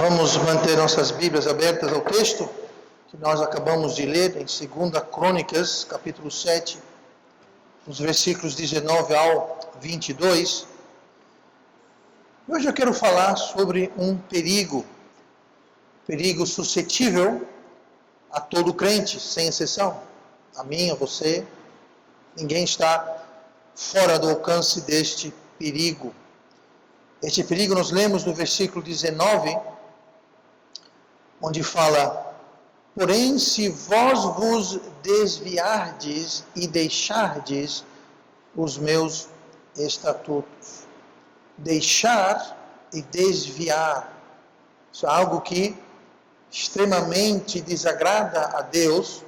Vamos manter nossas Bíblias abertas ao texto que nós acabamos de ler em 2 Crônicas, capítulo 7, nos versículos 19 ao 22. Hoje eu quero falar sobre um perigo suscetível a todo crente, sem exceção, a mim, a você. Ninguém está fora do alcance deste perigo. Este perigo nós lemos no versículo 19, onde fala: porém, se vós vos desviardes e deixardes os meus estatutos. Deixar e desviar, isso é algo que extremamente desagrada a Deus.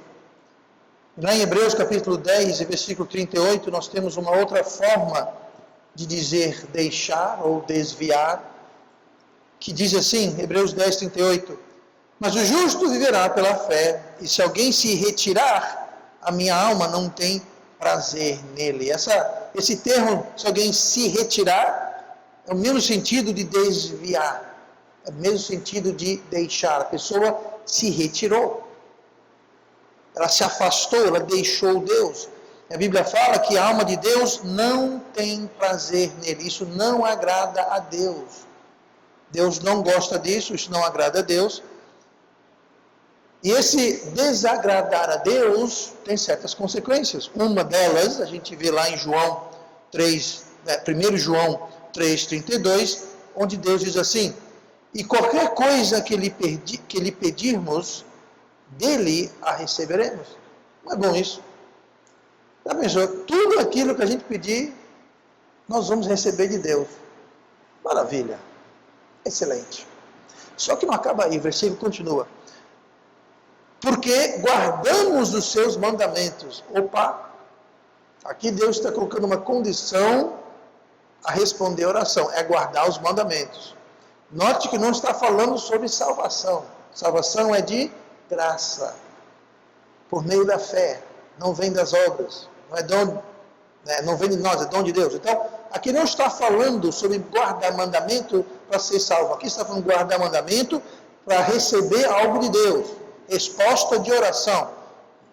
Lá em Hebreus capítulo 10, versículo 38, nós temos uma outra forma de dizer deixar ou desviar, que diz assim, Hebreus 10, 38, mas o justo viverá pela fé, e se alguém se retirar, a minha alma não tem prazer nele. Esse termo, se alguém se retirar, é o mesmo sentido de desviar, é o mesmo sentido de deixar. A pessoa se retirou, ela se afastou, ela deixou Deus. A Bíblia fala que a alma de Deus não tem prazer nele, isso não agrada a Deus. Deus não gosta disso, isso não agrada a Deus. E esse desagradar a Deus tem certas consequências. Uma delas, a gente vê lá em João 1 João 3,32, onde Deus diz assim: e qualquer coisa que lhe pedirmos, dele a receberemos. Não é bom isso? Já pensou? Tudo aquilo que a gente pedir, nós vamos receber de Deus. Maravilha. Excelente. Só que não acaba aí, o versículo continua. Porque guardamos os seus mandamentos. Opa! Aqui Deus está colocando uma condição a responder a oração. É guardar os mandamentos. Note que não está falando sobre salvação. Salvação é de graça. Por meio da fé. Não vem das obras. Não é dom, não vem de nós, é dom de Deus. Então, aqui não está falando sobre guardar mandamento para ser salvo. Aqui está falando guardar mandamento para receber algo de Deus. Resposta de oração.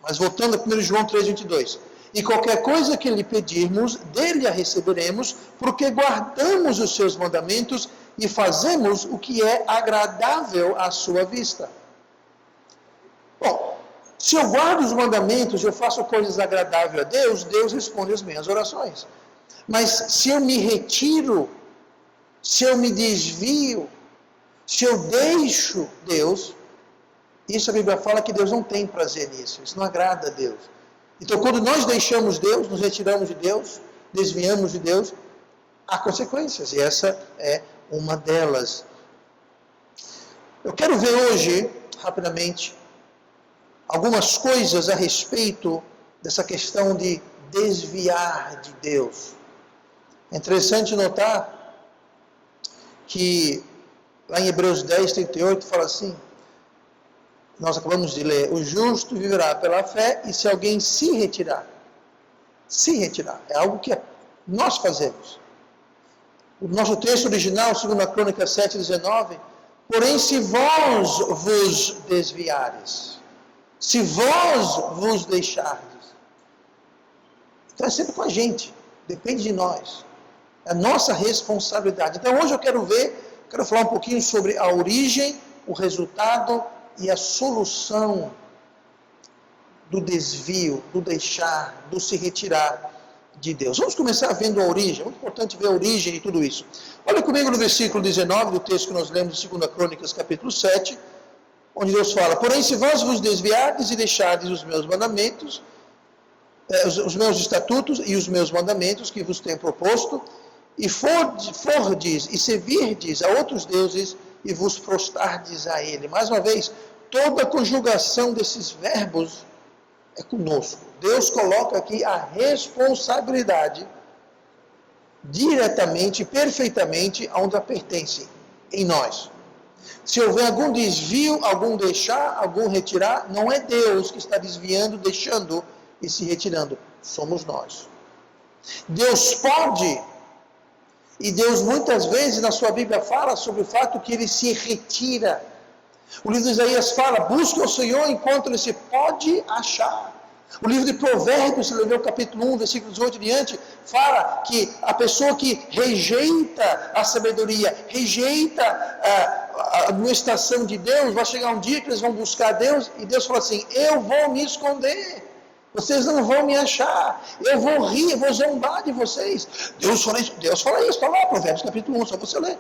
Mas voltando a 1 João 3,22. E qualquer coisa que lhe pedirmos, dele a receberemos, porque guardamos os seus mandamentos e fazemos o que é agradável à sua vista. Bom, se eu guardo os mandamentos, eu faço coisas agradáveis a Deus, Deus responde as minhas orações. Mas se eu me retiro, se eu me desvio, se eu deixo Deus, isso a Bíblia fala que Deus não tem prazer nisso, isso não agrada a Deus. Então, quando nós deixamos Deus, nos retiramos de Deus, desviamos de Deus, há consequências, e essa é uma delas. Eu quero ver hoje, rapidamente, algumas coisas a respeito dessa questão de desviar de Deus. É interessante notar que lá em Hebreus 10, 38, fala assim, nós acabamos de ler, o justo viverá pela fé, e se alguém se retirar, é algo que nós fazemos. O nosso texto original, 2 Crônicas 7, 19, porém se vós vos desviares, se vós vos deixardes, então é sempre com a gente, depende de nós, é a nossa responsabilidade. Então hoje eu quero falar um pouquinho sobre a origem, o resultado e a solução do desvio, do deixar, do se retirar de Deus. Vamos começar vendo a origem, é muito importante ver a origem de tudo isso. Olha comigo no versículo 19 do texto que nós lemos de 2 Crônicas, capítulo 7, onde Deus fala: porém, se vós vos desviardes e deixardes os meus mandamentos, os meus estatutos e os meus mandamentos que vos tenho proposto, e fordes e servirdes a outros deuses e vos prostardes a ele. Mais uma vez, toda a conjugação desses verbos é conosco. Deus coloca aqui a responsabilidade diretamente, perfeitamente, aonde ela pertence, em nós. Se houver algum desvio, algum deixar, algum retirar, não é Deus que está desviando, deixando e se retirando, somos nós. Deus pode E Deus muitas vezes na sua Bíblia fala sobre o fato que ele se retira. O livro de Isaías fala, busque o Senhor enquanto ele se pode achar. O livro de Provérbios, se leu o capítulo 1, versículos 8 e diante, fala que a pessoa que rejeita a sabedoria, rejeita a administração de Deus, vai chegar um dia que eles vão buscar Deus, e Deus fala assim, eu vou me esconder, vocês não vão me achar, eu vou rir, eu vou zombar de vocês. Deus fala isso, está lá, Provérbios capítulo 1, só você ler.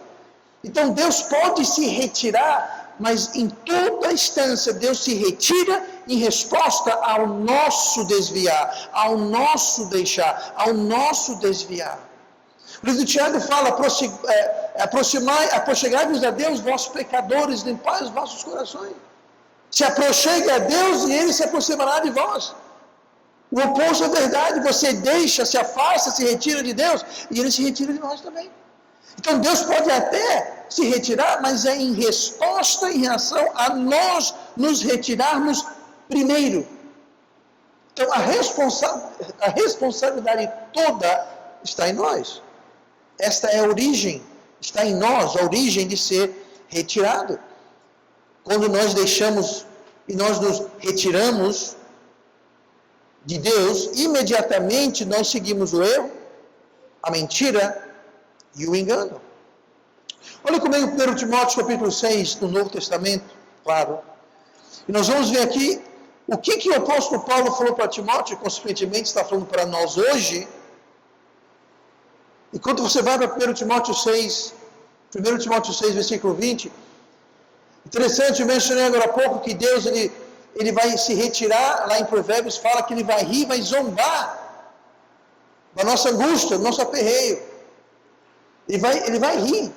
Então Deus pode se retirar, mas em toda instância Deus se retira em resposta ao nosso desviar, ao nosso deixar, ao nosso desviar. O livro de Tiago fala, aproxegai-vos a Deus, vós pecadores, limpai os vossos corações. Se aproxegue a Deus e Ele se aproximará de vós. O oposto é verdade, você deixa, se afasta, se retira de Deus, e Ele se retira de nós também. Então Deus pode até se retirar, mas é em resposta, em reação a nós nos retirarmos primeiro. Então a responsabilidade toda está em nós. Esta é a origem, está em nós, a origem de ser retirado. Quando nós deixamos e nós nos retiramos de Deus, imediatamente nós seguimos o erro, a mentira e o engano. Olha comigo 1 Timóteo capítulo 6, do Novo Testamento, claro. E nós vamos ver aqui o que o apóstolo Paulo falou para Timóteo, e consequentemente está falando para nós hoje. Enquanto você vai para 1 Timóteo 6, versículo 20, interessante, eu mencionei agora há pouco que Deus, ele vai se retirar, lá em Provérbios fala que ele vai rir, vai zombar da nossa angústia, do nosso aperreio. Ele vai rir.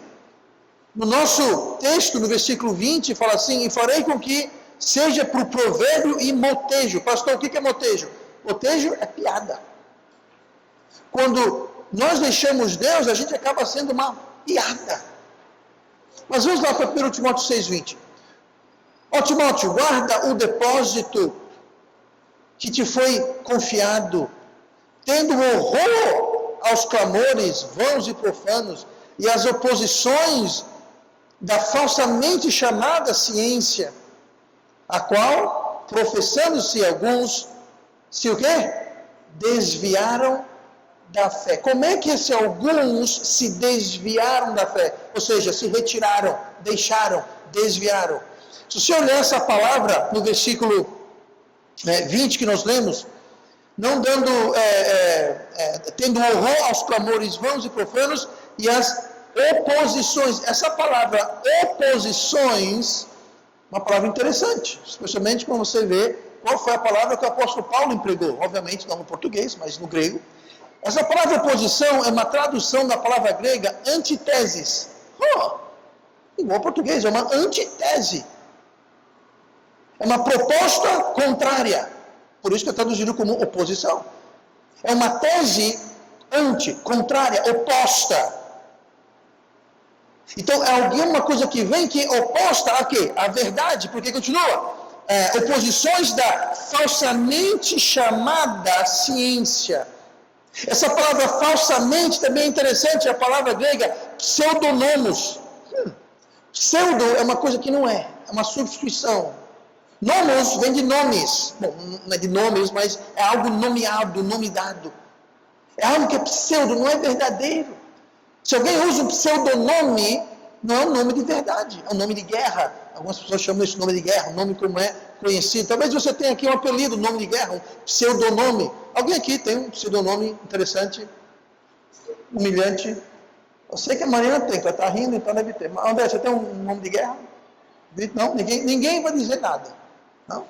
No nosso texto, no versículo 20, fala assim, e farei com que seja por provérbio e motejo. Pastor, o que é motejo? Motejo é piada. Quando nós deixamos Deus, a gente acaba sendo uma piada. Mas vamos lá para 1 Timóteo 6,20. Ó Timóteo, guarda o depósito que te foi confiado, tendo horror aos clamores vãos e profanos e às oposições da falsamente chamada ciência, a qual, professando-se alguns, se o quê? Desviaram da fé. Como é que esses alguns se desviaram da fé? Ou seja, se retiraram, deixaram, desviaram. Se você olhar essa palavra no versículo 20 que nós lemos, não dando, tendo horror aos clamores vãos e profanos e as oposições. Essa palavra oposições, uma palavra interessante, especialmente quando você vê qual foi a palavra que o apóstolo Paulo empregou, obviamente não no português, mas no grego. Essa palavra oposição é uma tradução da palavra grega antiteses. Igual ao português, é uma antitese. É uma proposta contrária. Por isso que é traduzido como oposição. É uma tese contrária, oposta. Então, é alguma coisa que vem que é oposta a quê? A verdade, porque continua. Oposições da falsamente chamada ciência. Essa palavra falsamente também é interessante, a palavra grega pseudonomos. Pseudo é uma coisa que não é uma substituição. Nomos vem de nomes. Bom, não é de nomes, mas é algo nomeado, nome dado. É algo que é pseudo, não é verdadeiro. Se alguém usa um pseudonome, não é um nome de verdade, é um nome de guerra. Algumas pessoas chamam esse nome de guerra, um nome como é conhecido. Talvez você tenha aqui um apelido, um nome de guerra, um pseudonome. Alguém aqui tem um pseudonome interessante, humilhante? Eu sei que a Mariana tem, que ela está rindo, então deve ter. Mas, André, você tem um nome de guerra? Não, ninguém vai dizer nada. Não.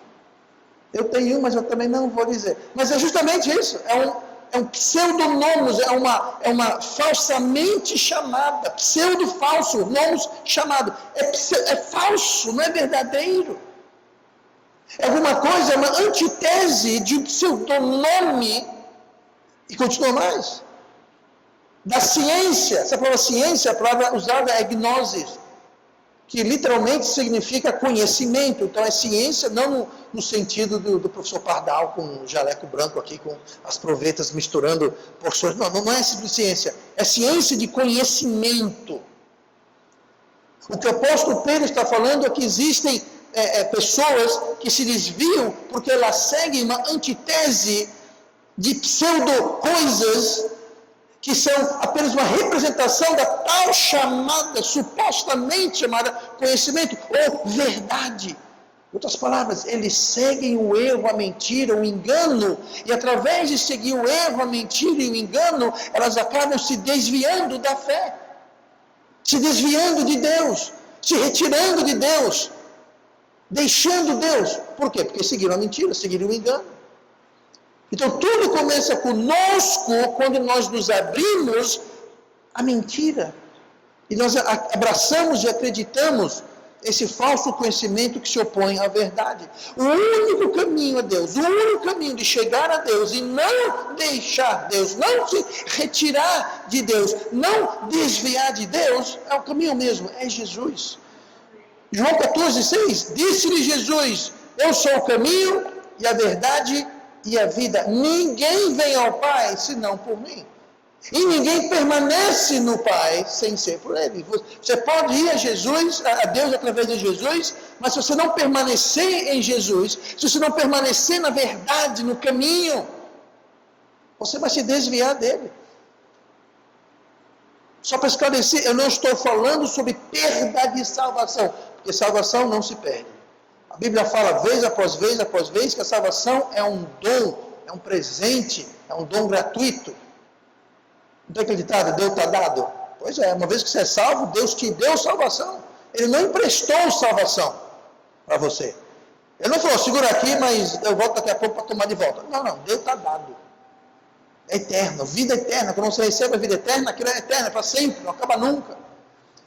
Eu tenho um, mas eu também não vou dizer. Mas é justamente isso, é um pseudonomos, é uma falsamente chamada, pseudo-falso, nomos chamado. É falso, não é verdadeiro. É alguma coisa, é uma antitese de um pseudonome, e continua mais, da ciência. Essa palavra ciência, a palavra usada é gnosis. que literalmente significa conhecimento. Então é ciência, não no sentido do professor Pardal com o jaleco branco aqui, com as provetas misturando porções. Não é simples ciência. É ciência de conhecimento. O que o apóstolo Pedro está falando é que existem pessoas que se desviam porque elas seguem uma antítese de pseudo-coisas que são apenas uma representação da tal chamada, supostamente chamada conhecimento ou verdade. Em outras palavras, eles seguem o erro, a mentira, o engano, e através de seguir o erro, a mentira e o engano, elas acabam se desviando da fé, se desviando de Deus, se retirando de Deus, deixando Deus. Por quê? Porque seguiram a mentira, seguiram o engano. Então tudo começa conosco quando nós nos abrimos à mentira. E nós abraçamos e acreditamos esse falso conhecimento que se opõe à verdade. O único caminho a Deus, o único caminho de chegar a Deus e não deixar Deus, não se retirar de Deus, não desviar de Deus, é o caminho mesmo, é Jesus. João 14,6, disse-lhe Jesus, eu sou o caminho e a verdade e a vida. Ninguém vem ao Pai senão por mim. E ninguém permanece no Pai sem ser por Ele. Você pode ir a Jesus, a Deus através de Jesus, mas se você não permanecer em Jesus, se você não permanecer na verdade, no caminho, você vai se desviar dele. Só para esclarecer, eu não estou falando sobre perda de salvação, porque salvação não se perde. A Bíblia fala vez após vez, que a salvação é um dom, é um presente, é um dom gratuito. Não tem acreditado? Deus está dado? Pois é, uma vez que você é salvo, Deus te deu salvação. Ele não emprestou salvação para você. Ele não falou, segura aqui, mas eu volto daqui a pouco para tomar de volta. Não, Deus está dado. É eterno, vida eterna. Quando você recebe a vida eterna, aquilo é eterno, é para sempre, não acaba nunca.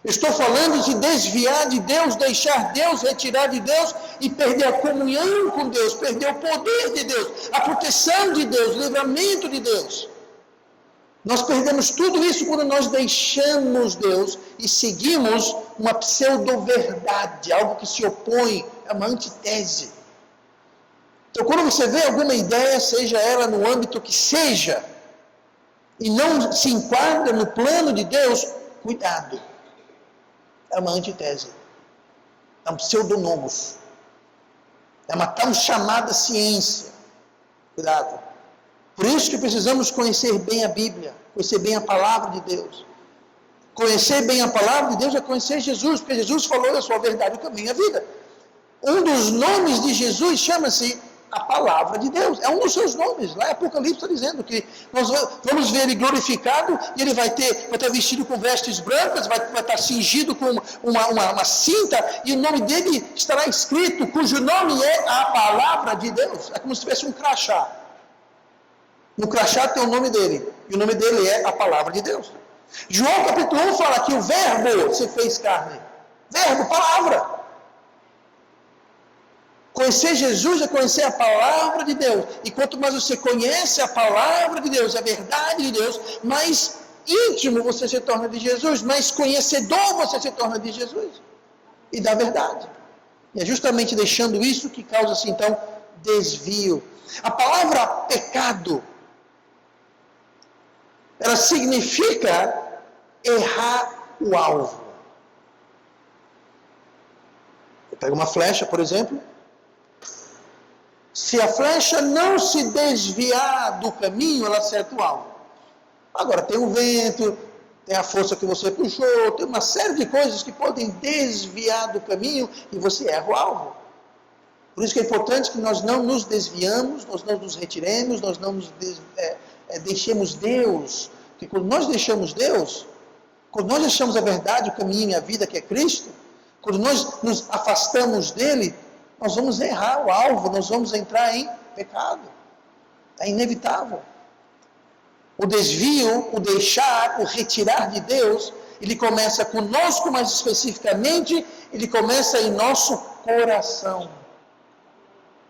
Eu estou falando de desviar de Deus, deixar Deus, retirar de Deus e perder a comunhão com Deus, perder o poder de Deus, a proteção de Deus, o livramento de Deus. Nós perdemos tudo isso quando nós deixamos Deus e seguimos uma pseudo-verdade, algo que se opõe, é uma antítese. Então, quando você vê alguma ideia, seja ela no âmbito que seja, e não se enquadra no plano de Deus, cuidado. É uma antítese. É um pseudonomos. É uma tão chamada ciência. Cuidado. Por isso que precisamos conhecer bem a Bíblia, conhecer bem a palavra de Deus. Conhecer bem a palavra de Deus é conhecer Jesus, porque Jesus falou, eu sou a verdade, o caminho e a vida. Um dos nomes de Jesus chama-se a palavra de Deus. É um dos seus nomes. Lá em Apocalipse está dizendo que nós vamos ver ele glorificado e ele vai estar vestido com vestes brancas, vai estar cingido com uma cinta e o nome dele estará escrito, cujo nome é a palavra de Deus. É como se tivesse um crachá. No crachá tem o nome dele. E o nome dele é a palavra de Deus. João capítulo 1 fala que o verbo se fez carne. Verbo, palavra. Conhecer Jesus é conhecer a palavra de Deus. E quanto mais você conhece a palavra de Deus, a verdade de Deus, mais íntimo você se torna de Jesus, mais conhecedor você se torna de Jesus e da verdade. E é justamente deixando isso que causa-se então desvio. A palavra pecado, ela significa errar o alvo. Eu pego uma flecha, por exemplo. Se a flecha não se desviar do caminho, ela acerta o alvo. Agora, tem o vento, tem a força que você puxou, tem uma série de coisas que podem desviar do caminho e você erra o alvo. Por isso que é importante que nós não nos desviamos, nós não nos retiremos, nós não nos deixemos Deus. Porque quando nós deixamos Deus, quando nós deixamos a verdade, o caminho e a vida que é Cristo, quando nós nos afastamos dele, nós vamos errar o alvo, nós vamos entrar em pecado. É inevitável. O desvio, o deixar, o retirar de Deus, ele começa conosco, mas especificamente, ele começa em nosso coração.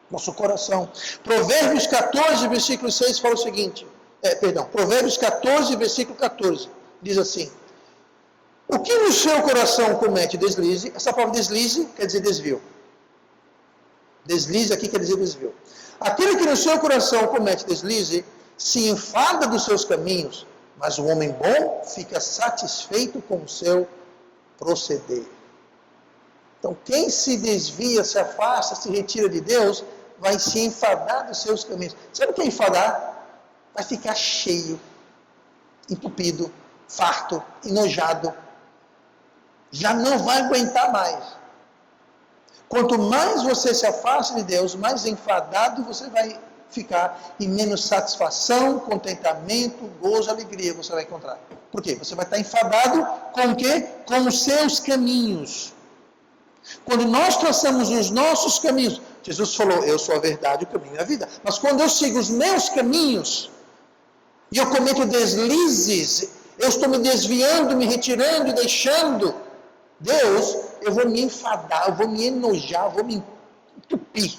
Nosso coração. Provérbios 14, versículo 6 fala o seguinte, Provérbios 14, versículo 14, diz assim: O que no seu coração comete deslize, essa palavra deslize quer dizer desvio. Deslize aqui quer dizer desvio. Aquele que no seu coração comete deslize, se enfada dos seus caminhos, mas o homem bom fica satisfeito com o seu proceder. Então, quem se desvia, se afasta, se retira de Deus, vai se enfadar dos seus caminhos. Sabe o que é enfadar? Vai ficar cheio, entupido, farto, enojado. Já não vai aguentar mais. Quanto mais você se afasta de Deus, mais enfadado você vai ficar e menos satisfação, contentamento, gozo, alegria você vai encontrar. Por quê? Você vai estar enfadado com o quê? Com os seus caminhos. Quando nós traçamos os nossos caminhos, Jesus falou, eu sou a verdade, o caminho e a vida. Mas quando eu sigo os meus caminhos, e eu cometo deslizes, eu estou me desviando, me retirando, deixando Deus, eu vou me enfadar, eu vou me enojar, eu vou me entupir.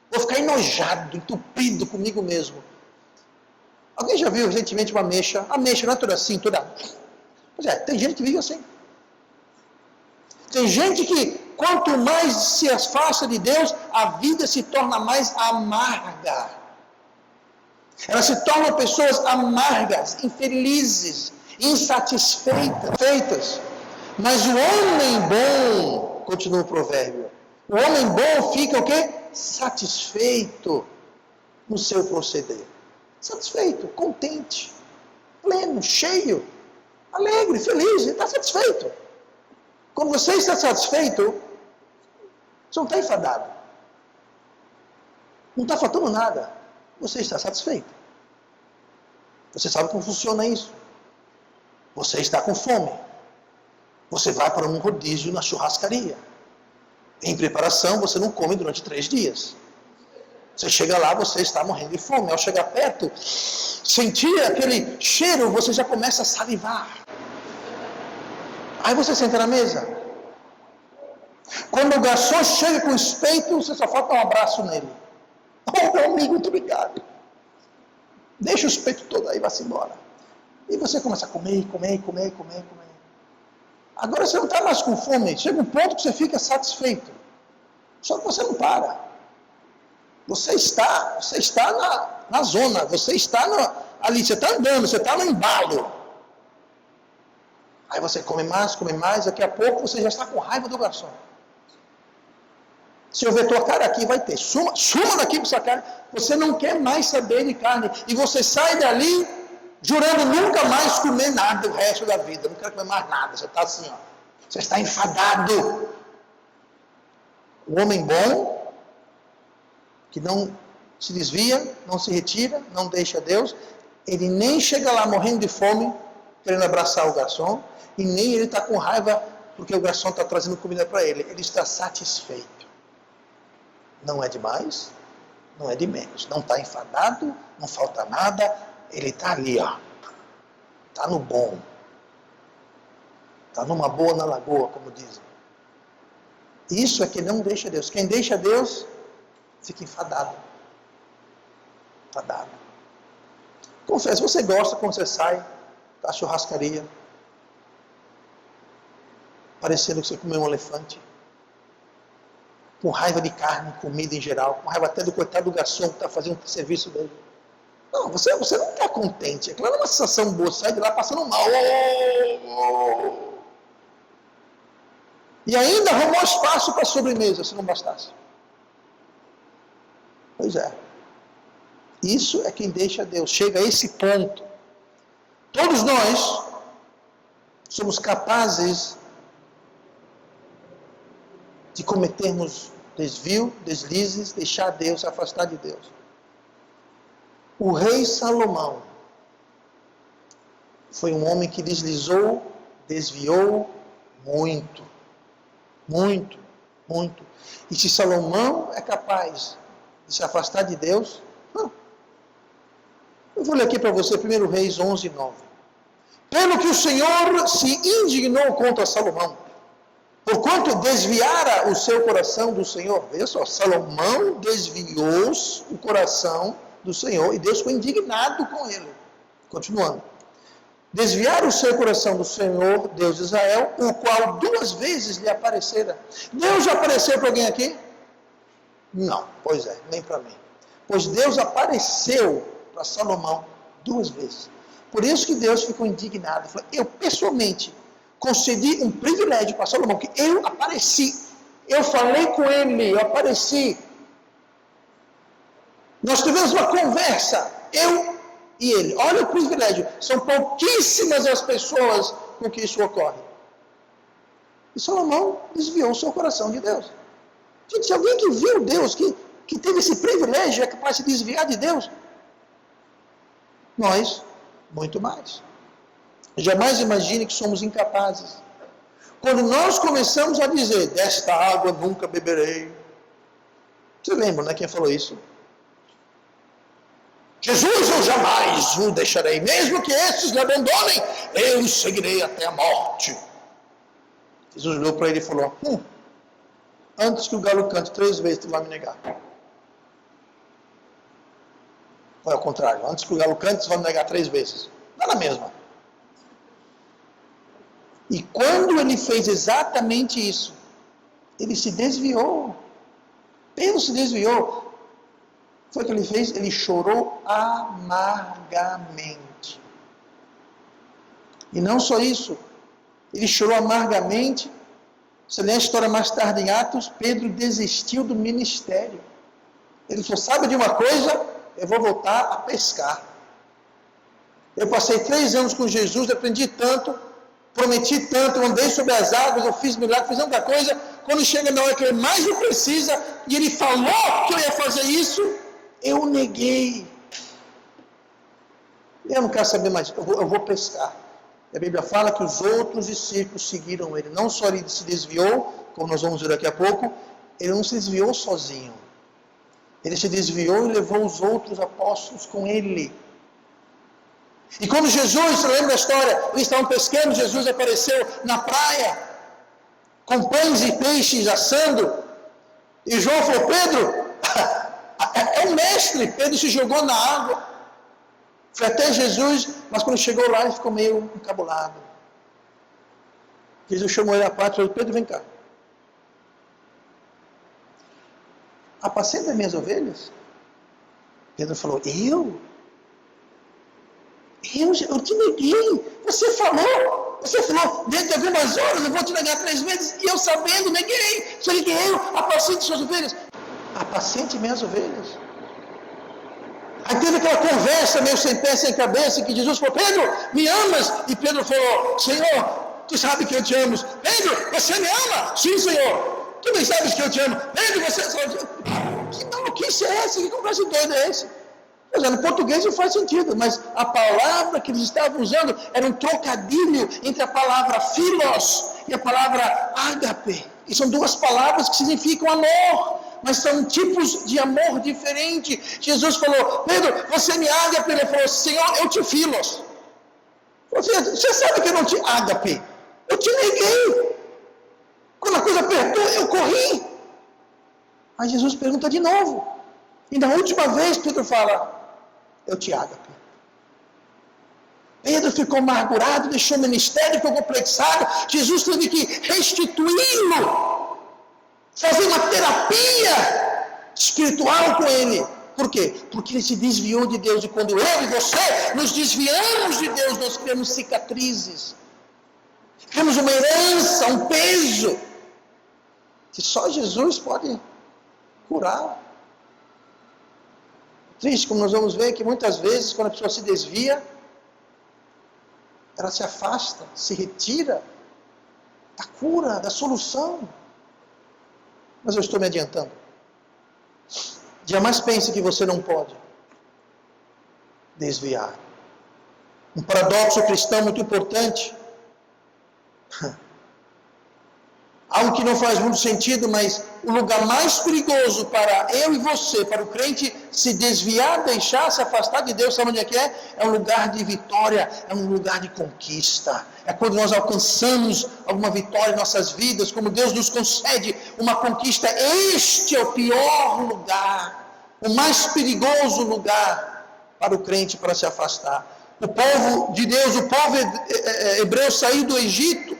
Vou ficar enojado, entupido comigo mesmo. Alguém já viu recentemente uma ameixa? A ameixa não é toda assim, toda... Pois é, tem gente que vive assim. Tem gente que, quanto mais se afasta de Deus, a vida se torna mais amarga. Elas se tornam pessoas amargas, infelizes, insatisfeitas. Mas o homem bom, continua o provérbio, o homem bom fica o quê? Satisfeito no seu proceder. Satisfeito, contente, pleno, cheio, alegre, feliz, ele está satisfeito. Quando você está satisfeito, você não está enfadado. Não está faltando nada. Você está satisfeito. Você sabe como funciona isso. Você está com fome. Você vai para um rodízio na churrascaria. Em preparação, você não come durante 3 dias. Você chega lá, você está morrendo de fome. Ao chegar perto, sentir aquele cheiro, você já começa a salivar. Aí você senta na mesa. Quando o garçom chega com o espeto, você só falta um abraço nele. Oh, meu amigo, muito obrigado. Deixa o espeto todo aí, vai-se embora. E você começa a comer. Agora você não está mais com fome. Chega um ponto que você fica satisfeito. Só que você não para. Você está na zona. Você está ali, você está andando, você está no embalo. Aí você come mais, daqui a pouco você já está com raiva do garçom. Se eu ver tua cara aqui, vai ter. Suma daqui com sua cara. Você não quer mais saber de carne. E você sai dali, jurando nunca mais comer nada o resto da vida. Não quero comer mais nada. Você está assim, ó. Você está enfadado. O homem bom, que não se desvia, não se retira, não deixa Deus, ele nem chega lá morrendo de fome, querendo abraçar o garçom, e nem ele está com raiva porque o garçom está trazendo comida para ele. Ele está satisfeito. Não é de mais, não é de menos. Não está enfadado, não falta nada. Ele está ali, ó. Está no bom. Está numa boa na lagoa, como dizem. Isso é que não deixa Deus. Quem deixa Deus, fica enfadado. Enfadado. Confesso, você gosta quando você sai da churrascaria, parecendo que você comeu um elefante, com raiva de carne, comida em geral, com raiva até do coitado do garçom que está fazendo o serviço dele. Não, você não está contente. Aquilo é uma sensação boa, sai de lá passando mal. E ainda arrumou espaço para a sobremesa, se não bastasse. Pois é. Isso é quem deixa Deus. Chega a esse ponto. Todos nós somos capazes de cometermos desvio, deslizes, deixar Deus, se afastar de Deus. O rei Salomão foi um homem que deslizou, desviou muito. E se Salomão é capaz de se afastar de Deus, eu vou ler aqui para você 1 Reis 11, 9. Pelo que o Senhor se indignou contra Salomão, porquanto desviara o seu coração do Senhor. Veja só, Salomão desviou o coração do Senhor e Deus ficou indignado com ele. Continuando. desviar o seu coração do Senhor, Deus de Israel, o qual 2 vezes lhe aparecera. Deus já apareceu para alguém aqui? Não, pois é, nem para mim. Pois Deus apareceu para Salomão 2 vezes. Por isso que Deus ficou indignado. Falou, eu pessoalmente concedi um privilégio para Salomão, que eu apareci. Eu falei com ele, eu apareci. Nós tivemos uma conversa, eu e ele. Olha o privilégio. São pouquíssimas as pessoas com que isso ocorre. E Salomão desviou o seu coração de Deus. Gente, se alguém que viu Deus, que teve esse privilégio, é capaz de desviar de Deus, nós, muito mais. Jamais imagine que somos incapazes. Quando nós começamos a dizer, desta água nunca beberei. Você lembra, né, quem falou isso? Jesus, eu jamais o deixarei, mesmo que estes me abandonem, eu o seguirei até a morte. Jesus olhou para ele e falou, antes que o galo cante 3 vezes, tu vai me negar. Foi ao contrário, antes que o galo cante, tu vai me negar 3 vezes. Não é a mesma. E quando ele fez exatamente isso, ele se desviou. Pedro se desviou. Foi o que ele fez? Ele chorou amargamente. E não só isso, ele chorou amargamente. Você lê a história mais tarde em Atos, Pedro desistiu do ministério. Ele falou, sabe de uma coisa? Eu vou voltar a pescar. Eu passei 3 anos com Jesus, aprendi tanto, prometi tanto, andei sobre as águas, eu fiz milagre, fiz tanta coisa. Quando chega na hora que ele mais não precisa, e ele falou que eu ia fazer isso, eu neguei. Eu não quero saber mais, eu vou pescar. A Bíblia fala que os outros discípulos seguiram ele. Não só ele se desviou, como nós vamos ver daqui a pouco, ele não se desviou sozinho. Ele se desviou e levou os outros apóstolos com ele. E quando Jesus, você lembra da história? Eles estavam pescando, Jesus apareceu na praia, com pães e peixes assando. E João falou, Pedro, é o mestre. Pedro se jogou na água. Foi até Jesus, mas quando chegou lá, ele ficou meio encabulado. Jesus chamou ele à parte e falou, Pedro, vem cá. Apacenta minhas ovelhas? Pedro falou, eu te neguei. Você falou, dentro de algumas horas eu vou te negar 3 vezes, e eu sabendo, neguei. Só que eu, apacente suas ovelhas. Apacente minhas ovelhas. Aí teve aquela conversa meio sem pé, sem cabeça, que Jesus falou, Pedro, me amas? E Pedro falou, Senhor, tu sabe que eu te amo. Pedro, você me ama? Sim, Senhor. Tu bem sabes que eu te amo. Pedro, você sabe. Que maluquice é essa? Que conversa doida é essa? Pois é, no português não faz sentido, mas a palavra que eles estavam usando era um trocadilho entre a palavra philos e a palavra ágape. E são 2 palavras que significam amor, mas são tipos de amor diferentes. Jesus falou, Pedro, você me ágape? Ele falou, Senhor, eu te philos. Você sabe que eu não te ágape? Eu te neguei. Quando a coisa apertou, eu corri. Aí Jesus pergunta de novo. E na última vez, Pedro fala, eu te ágape. Pedro ficou amargurado, deixou o ministério, ficou complexado. Jesus teve que restituí-lo, fazer uma terapia espiritual com ele. Por quê? Porque ele se desviou de Deus. E quando eu e você nos desviamos de Deus, nós criamos cicatrizes, criamos uma herança, um peso, que só Jesus pode curar. Triste, como nós vamos ver, que muitas vezes, quando a pessoa se desvia, ela se afasta, se retira da cura, da solução. Mas eu estou me adiantando. Jamais pense que você não pode desviar. Um paradoxo cristão muito importante. Algo que não faz muito sentido, mas o lugar mais perigoso para eu e você, para o crente se desviar, deixar, se afastar de Deus, sabe onde é que é? É um lugar de vitória, é um lugar de conquista. É quando nós alcançamos alguma vitória em nossas vidas, como Deus nos concede uma conquista. Este é o pior lugar, o mais perigoso lugar para o crente para se afastar. O povo de Deus, o povo hebreu saiu do Egito,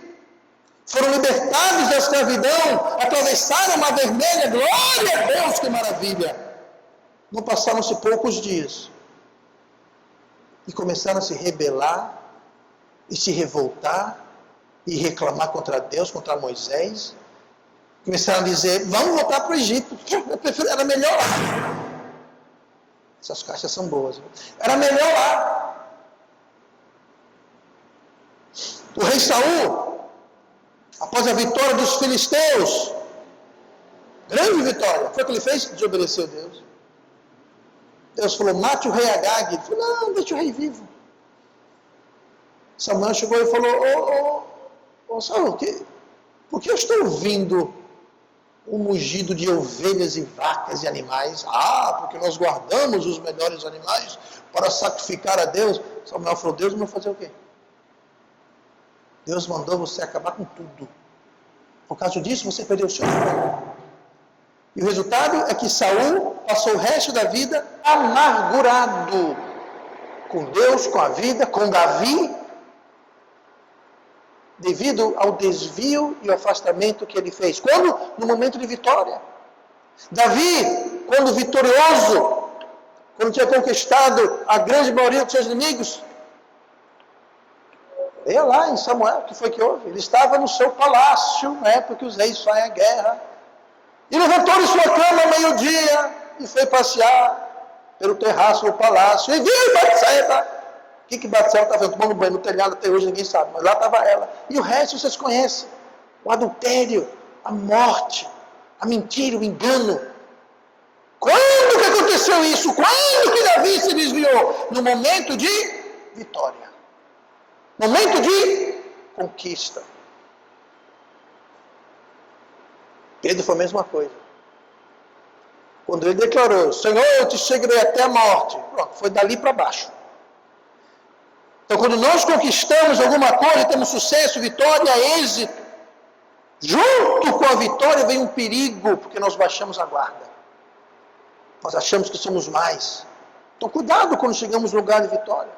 foram libertados da escravidão, atravessaram a Mar Vermelha, glória a Deus, que maravilha! Não passaram-se poucos dias e começaram a se rebelar e se revoltar e reclamar contra Deus, contra Moisés. Começaram a dizer, vamos voltar para o Egito, era melhor lá. Essas caixas são boas. Era melhor lá. O rei Saul, após a vitória dos filisteus, grande vitória, foi o que ele fez? Desobedeceu a Deus. Deus falou, mate o rei Agag. Ele falou, não, deixa o rei vivo. Samuel chegou e falou, Saul, por que eu estou ouvindo o mugido de ovelhas e vacas e animais? Porque nós guardamos os melhores animais para sacrificar a Deus. Samuel falou, Deus vai fazer o quê? Deus mandou você acabar com tudo. Por causa disso, você perdeu o seu filho. E o resultado é que Saul passou o resto da vida amargurado com Deus, com a vida, com Davi, devido ao desvio e ao afastamento que ele fez. Quando? No momento de vitória. Davi, quando vitorioso, quando tinha conquistado a grande maioria dos seus inimigos, leia lá em Samuel, o que foi que houve? Ele estava no seu palácio, na época que os reis saem à guerra, e levantou de sua cama ao meio-dia e foi passear pelo terraço do palácio, e viu Batseba. O que Batseba estava fazendo? Tomando banho no telhado, até hoje ninguém sabe, mas lá estava ela. E o resto vocês conhecem: o adultério, a morte, a mentira, o engano. Quando que aconteceu isso? Quando que Davi se desviou? No momento de vitória, momento de conquista. Pedro foi a mesma coisa. Quando ele declarou, Senhor, eu te seguirei até a morte. Pronto, foi dali para baixo. Então, quando nós conquistamos alguma coisa, temos sucesso, vitória, êxito, junto com a vitória vem um perigo, porque nós baixamos a guarda. Nós achamos que somos mais. Então, cuidado quando chegamos no lugar de vitória.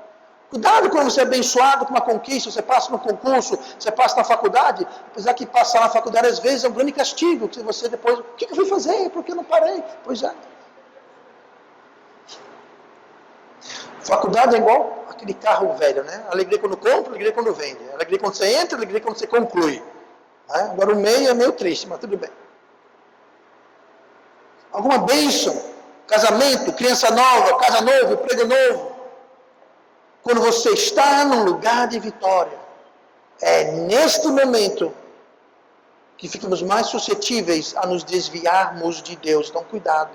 Cuidado quando você é abençoado com uma conquista, você passa no concurso, você passa na faculdade. Apesar que passar na faculdade às vezes é um grande castigo, que você depois, o que eu fui fazer? Por que eu não parei? Pois é. Faculdade é igual aquele carro velho, né? Alegria quando compra, alegria quando vende. Alegria quando você entra, alegria quando você conclui. Agora o meio é meio triste, mas tudo bem. Alguma bênção, casamento, criança nova, casa nova, emprego novo. Quando você está num lugar de vitória, é neste momento que ficamos mais suscetíveis a nos desviarmos de Deus. Então, cuidado.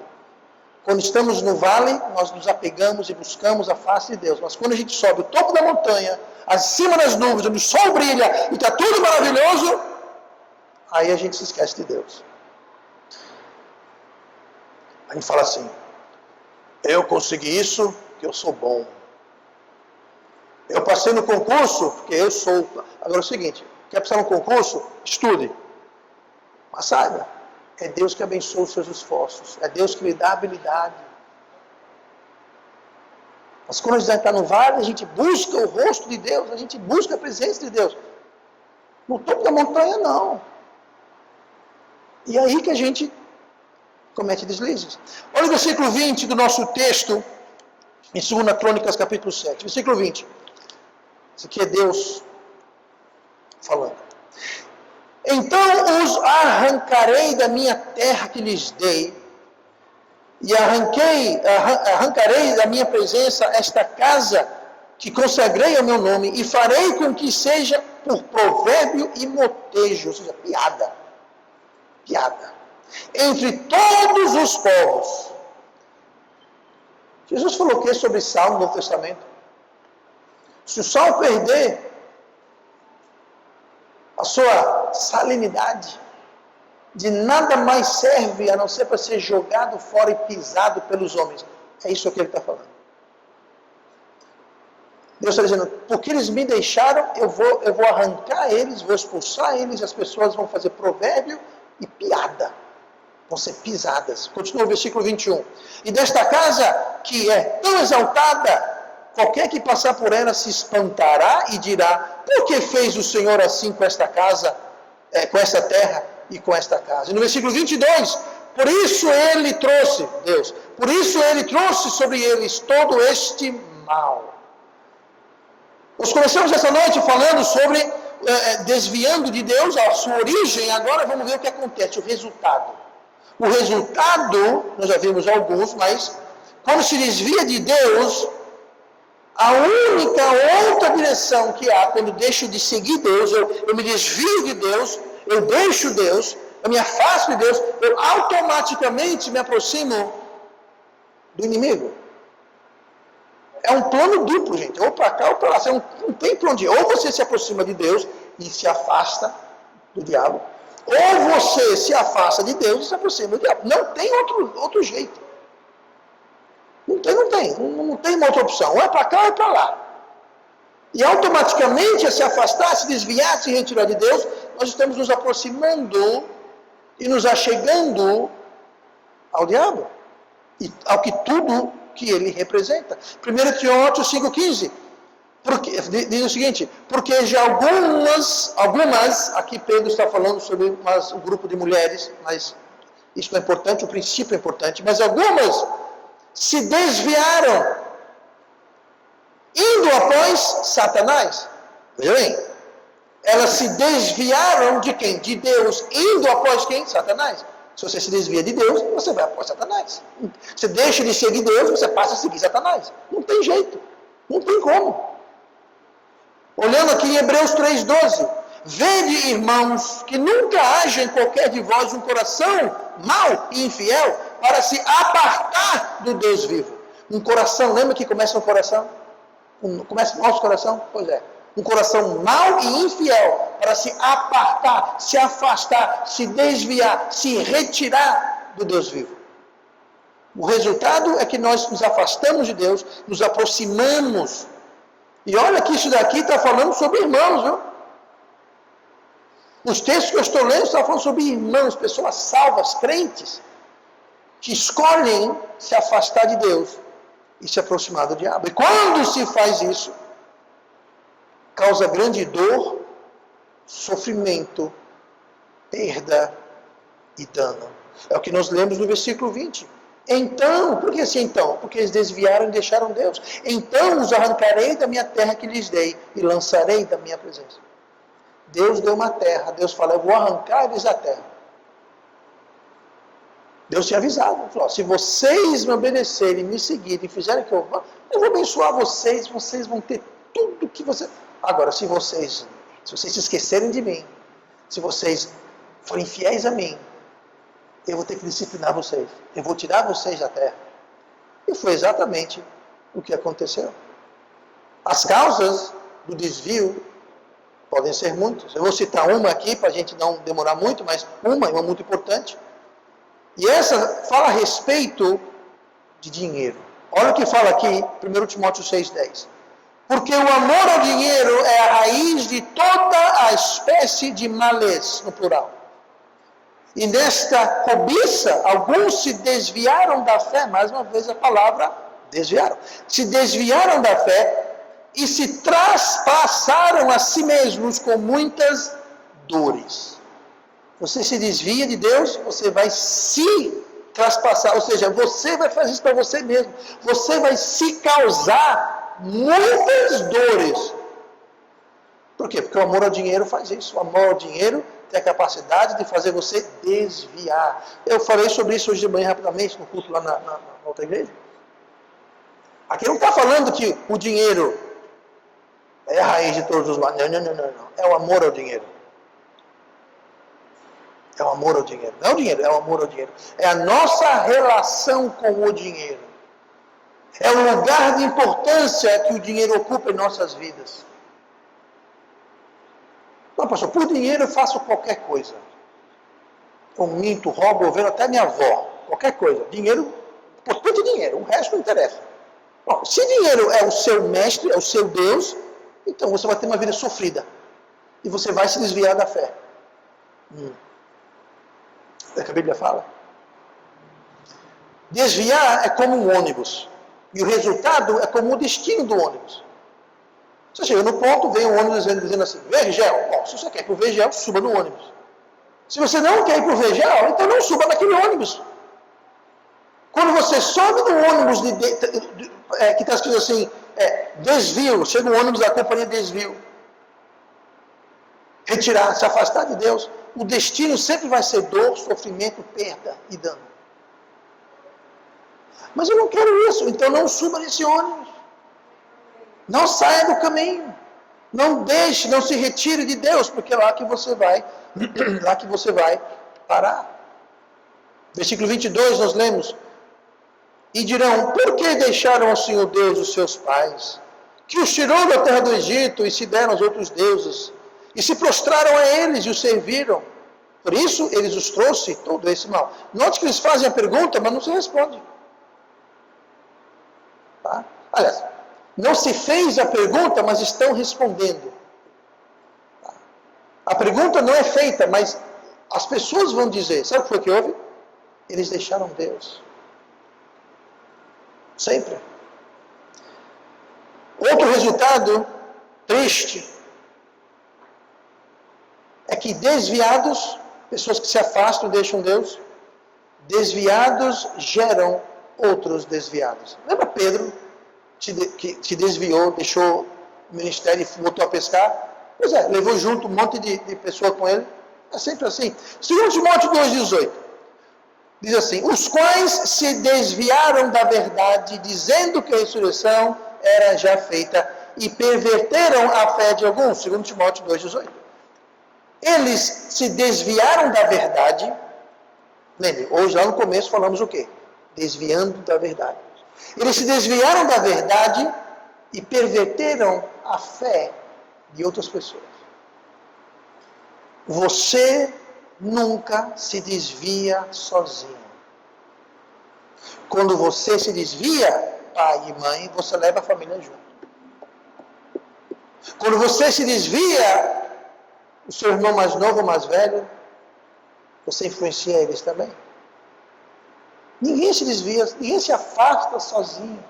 Quando estamos no vale, nós nos apegamos e buscamos a face de Deus. Mas quando a gente sobe o topo da montanha, acima das nuvens, onde o sol brilha e está tudo maravilhoso, aí a gente se esquece de Deus. A gente fala assim, eu consegui isso porque eu sou bom. Eu passei no concurso porque eu sou... Agora é o seguinte, quer passar no concurso? Estude. Mas saiba, é Deus que abençoa os seus esforços. É Deus que lhe dá habilidade. Mas quando a gente está no vale, a gente busca o rosto de Deus, a gente busca a presença de Deus. No topo da montanha, não. E é aí que a gente comete deslizes. Olha o versículo 20 do nosso texto, em 2 Crônicas, capítulo 7. Versículo 20. Isso aqui é Deus falando. Então os arrancarei da minha terra que lhes dei, e arrancarei da minha presença esta casa que consagrei ao meu nome, e farei com que seja por provérbio e motejo, ou seja, piada, entre todos os povos. Jesus falou o que sobre sal no Novo Testamento? Se o sal perder a sua salinidade, de nada mais serve a não ser para ser jogado fora e pisado pelos homens. É isso que ele está falando. Deus está dizendo, porque eles me deixaram, eu vou arrancar eles, vou expulsar eles, e as pessoas vão fazer provérbio e piada. Vão ser pisadas. Continua o versículo 21. E desta casa, que é tão exaltada, qualquer que passar por ela se espantará e dirá: por que fez o Senhor assim com esta casa, com esta terra e com esta casa? E no versículo 22, por isso ele trouxe, Deus, por isso ele trouxe sobre eles todo este mal. Nós começamos essa noite falando sobre desviando de Deus, a sua origem. Agora vamos ver o que acontece, o resultado. O resultado, nós já vimos alguns, mas quando se desvia de Deus, a única outra direção que há, quando deixo de seguir Deus, eu me desvio de Deus, eu deixo Deus, eu me afasto de Deus, eu automaticamente me aproximo do inimigo. É um plano duplo, gente, ou para cá ou para lá, você não tem para onde ir. Ou você se aproxima de Deus e se afasta do diabo, ou você se afasta de Deus e se aproxima do diabo. Não tem outro jeito. Não tem uma outra opção. Ou é para cá ou é para lá. E automaticamente, a se afastar, se desviar, se retirar de Deus, nós estamos nos aproximando e nos achegando ao diabo. E ao que tudo que ele representa. 1 Timóteo 5,15 diz o seguinte: porque já algumas, aqui Pedro está falando sobre um grupo de mulheres, mas isso não é importante, o princípio é importante, mas algumas se desviaram, indo após Satanás. Veja bem, elas se desviaram de quem? De Deus, indo após quem? Satanás. Se você se desvia de Deus, você vai após Satanás. Você deixa de seguir Deus, você passa a seguir Satanás. Não tem jeito, não tem como. Olhando aqui em Hebreus 3,12, vede, irmãos, que nunca haja em qualquer de vós um coração mau e infiel, para se apartar do Deus vivo. Um coração, lembra que começa no coração? Começa no nosso coração? Pois é. Um coração mau e infiel, para se apartar, se afastar, se desviar, se retirar do Deus vivo. O resultado é que nós nos afastamos de Deus, nos aproximamos. E olha que isso daqui está falando sobre irmãos, viu? Os textos que eu estou lendo estão falando sobre irmãos, pessoas salvas, crentes, que escolhem se afastar de Deus e se aproximar do diabo. E quando se faz isso, causa grande dor, sofrimento, perda e dano. É o que nós lemos no versículo 20. Então, por que assim então? Porque eles desviaram e deixaram Deus. Então os arrancarei da minha terra que lhes dei e lançarei da minha presença. Deus deu uma terra, Deus fala: eu vou arrancar eles da terra. Deus tinha avisado, ele falou: se vocês me obedecerem, me seguirem, fizerem o que eu vou abençoar vocês, vocês vão ter tudo que você... Agora, se vocês se esquecerem de mim, se vocês forem fiéis a mim, eu vou ter que disciplinar vocês, eu vou tirar vocês da terra. E foi exatamente o que aconteceu. As causas do desvio podem ser muitas. Eu vou citar uma aqui para a gente não demorar muito, mas uma muito importante. E essa fala a respeito de dinheiro. Olha o que fala aqui, 1 Timóteo 6,10. Porque o amor ao dinheiro é a raiz de toda a espécie de males, no plural. E nesta cobiça, alguns se desviaram da fé, mais uma vez a palavra desviaram. Se desviaram da fé e se traspassaram a si mesmos com muitas dores. Você se desvia de Deus, você vai se traspassar, ou seja, você vai fazer isso para você mesmo. Você vai se causar muitas dores. Por quê? Porque o amor ao dinheiro faz isso. O amor ao dinheiro tem a capacidade de fazer você desviar. Eu falei sobre isso hoje de manhã rapidamente no culto lá na outra igreja. Aqui não está falando que o dinheiro é a raiz de todos os males. Não. É o amor ao dinheiro. É o amor ao dinheiro. Não é o dinheiro, é o amor ao dinheiro. É a nossa relação com o dinheiro. É o lugar de importância que o dinheiro ocupa em nossas vidas. Não, pastor, por dinheiro eu faço qualquer coisa. Eu minto, roubo, eu vendo até minha avó. Qualquer coisa. Dinheiro, importante dinheiro, o resto não interessa. Bom, se dinheiro é o seu mestre, é o seu Deus, então você vai ter uma vida sofrida. E você vai se desviar da fé. É o que a Bíblia fala. Desviar é como um ônibus. E o resultado é como o destino do ônibus. Você chega no ponto, vem um ônibus dizendo assim, Vergel. Bom, se você quer ir para o Vergel, suba no ônibus. Se você não quer ir para o Vergel, então não suba naquele ônibus. Quando você sobe no ônibus que está escrito assim, desvio, chega um ônibus da companhia desvio, retirar, se afastar de Deus, o destino sempre vai ser dor, sofrimento, perda e dano. Mas eu não quero isso, então não suba nesse ônibus. Não saia do caminho. Não deixe, não se retire de Deus, porque é lá que você vai, parar. Versículo 22 nós lemos, e dirão, por que deixaram ao Senhor Deus os seus pais, que os tirou da terra do Egito e se deram aos outros deuses, e se prostraram a eles e os serviram. Por isso eles os trouxe todo esse mal. Note que eles fazem a pergunta, mas não se responde. Tá? Aliás, não se fez a pergunta, mas estão respondendo. Tá? A pergunta não é feita, mas as pessoas vão dizer, sabe o que foi que houve? Eles deixaram Deus. Sempre. Outro resultado triste é que desviados, pessoas que se afastam, deixam Deus, desviados geram outros desviados. Lembra Pedro, que se desviou, deixou o ministério e voltou a pescar? Pois é, levou junto um monte de pessoa com ele. É sempre assim. 2 Timóteo 2,18 diz assim, os quais se desviaram da verdade, dizendo que a ressurreição era já feita, e perverteram a fé de alguns. 2 Timóteo 2,18. Eles se desviaram da verdade. Lembre, hoje lá no começo falamos o quê? Desviando da verdade. Eles se desviaram da verdade e perverteram a fé de outras pessoas. Você nunca se desvia sozinho. Quando você se desvia, pai e mãe, você leva a família junto. Quando você se desvia, o seu irmão mais novo ou mais velho, você influencia eles também. Ninguém se desvia, ninguém se afasta sozinho.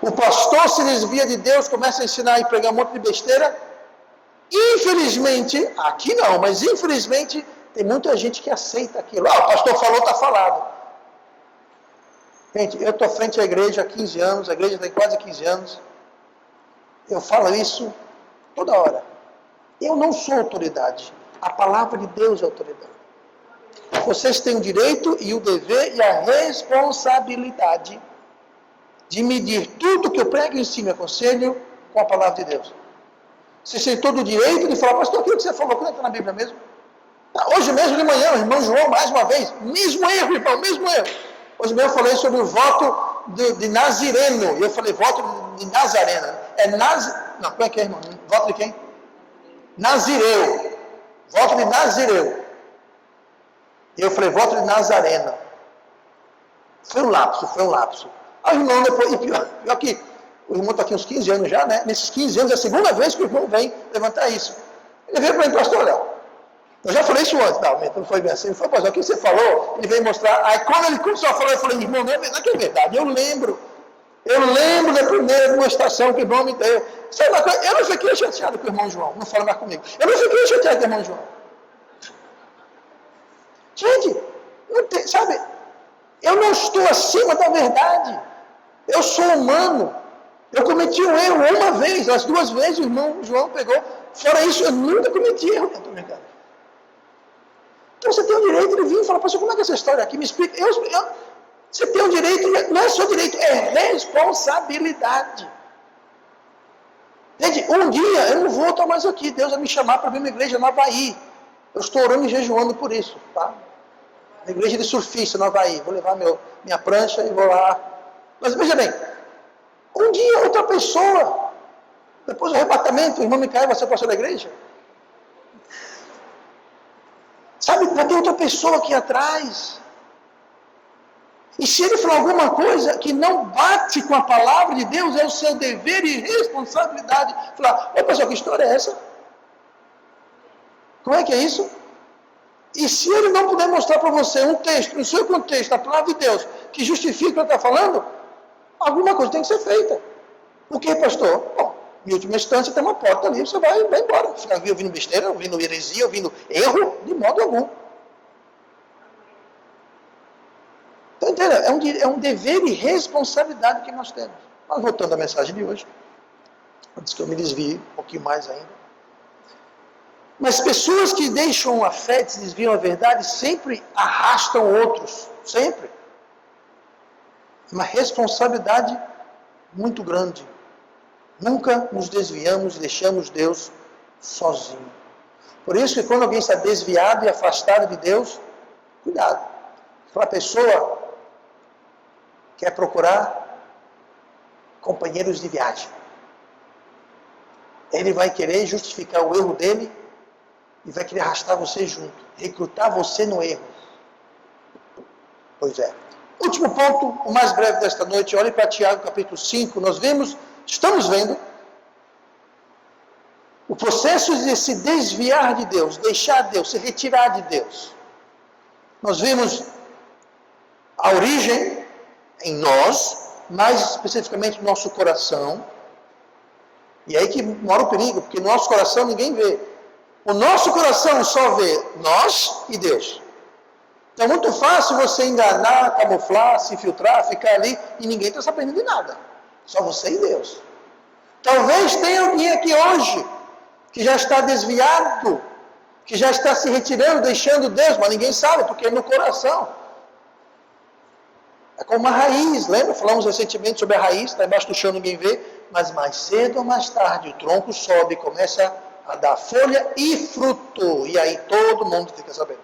O pastor se desvia de Deus, começa a ensinar e pregar um monte de besteira. Infelizmente, aqui não, mas infelizmente tem muita gente que aceita aquilo. O pastor falou, está falado. Gente, eu estou frente à igreja há 15 anos, a igreja tem quase 15 anos. Eu falo isso toda hora. Eu não sou autoridade. A palavra de Deus é autoridade. Vocês têm o direito e o dever e a responsabilidade de medir tudo que eu prego, ensino e aconselho com a palavra de Deus. Vocês têm todo o direito de falar, pastor, aquilo que você falou, como é que está na Bíblia mesmo? Hoje mesmo de manhã, o irmão João, mais uma vez, mesmo erro, irmão, mesmo erro. Hoje mesmo eu falei sobre o voto de Nazireno, e eu falei voto de Nazarena. Não, como é que é, irmão? Voto de quem? Nazireu. Voto de Nazireu. E eu falei, voto de Nazarena. Foi um lapso. Aí o irmão depois, e pior que o irmão está aqui uns 15 anos já, né? Nesses 15 anos é a segunda vez que o irmão vem levantar isso. Ele veio para mim, pastor Léo. Eu já falei isso antes, não foi bem assim. Ele falou, pastor, o que você falou? Ele veio mostrar. Aí quando ele começou a falar, eu falei, irmão, não é verdade. Eu lembro da primeira demonstração que o irmão me deu. Sabe uma coisa? Eu não fiquei chateado com o irmão João. Não fala mais comigo. Eu não fiquei chateado com o irmão João. Gente, não tem, sabe? Eu não estou acima da verdade. Eu sou humano. Eu cometi um erro uma vez. As 2 vezes o irmão João pegou. Fora isso, eu nunca cometi erro dentro do mercado. Então você tem o direito de vir e falar, pastor, como é que é essa história aqui? Me explica. Você tem o direito, não é só direito, é responsabilidade. Gente, um dia eu não vou estar mais aqui. Deus vai me chamar para vir na igreja no Havaí. Eu estou orando e jejuando por isso, tá? Na igreja de surfista no Havaí. Vou levar minha prancha e vou lá. Mas veja bem, um dia outra pessoa, depois do arrebatamento, o irmão Micael vai ser pastor da igreja. Sabe, vai ter outra pessoa aqui atrás. E se ele falar alguma coisa que não bate com a palavra de Deus, é o seu dever e responsabilidade. Falar, ô pessoal, que história é essa? Como é que é isso? E se ele não puder mostrar para você um texto, no seu contexto, a palavra de Deus, que justifique o que ele está falando, alguma coisa tem que ser feita. O que, pastor? Bom, em última instância tem uma porta ali, você vai embora. Ficar ouvindo besteira, ouvindo heresia, ouvindo erro, de modo algum. Então, entendeu? É um dever e responsabilidade que nós temos. Mas voltando à mensagem de hoje, antes que eu me desvie um pouquinho mais ainda. Mas pessoas que deixam a fé, se desviam a verdade, sempre arrastam outros. Sempre. Uma responsabilidade muito grande. Nunca nos desviamos e deixamos Deus sozinho. Por isso que quando alguém está desviado e afastado de Deus, cuidado. Aquela pessoa quer procurar companheiros de viagem. Ele vai querer justificar o erro dele e vai querer arrastar você junto, recrutar você no erro. Pois é. Último ponto, o mais breve desta noite, olhe para Tiago capítulo 5, estamos vendo o processo de se desviar de Deus, deixar Deus, se retirar de Deus. Nós vimos a origem em nós, mais especificamente no nosso coração, e aí que mora o perigo, porque no nosso coração ninguém vê. O nosso coração só vê nós e Deus. Então é muito fácil você enganar, camuflar, se infiltrar, ficar ali e ninguém está sabendo de nada. Só você e Deus. Talvez tenha alguém aqui hoje que já está desviado, que já está se retirando, deixando Deus, mas ninguém sabe, porque é no coração. É como uma raiz, lembra? Falamos recentemente sobre a raiz, está embaixo do chão, ninguém vê, mas mais cedo ou mais tarde o tronco sobe e começa a dar folha e fruto, e aí todo mundo fica sabendo.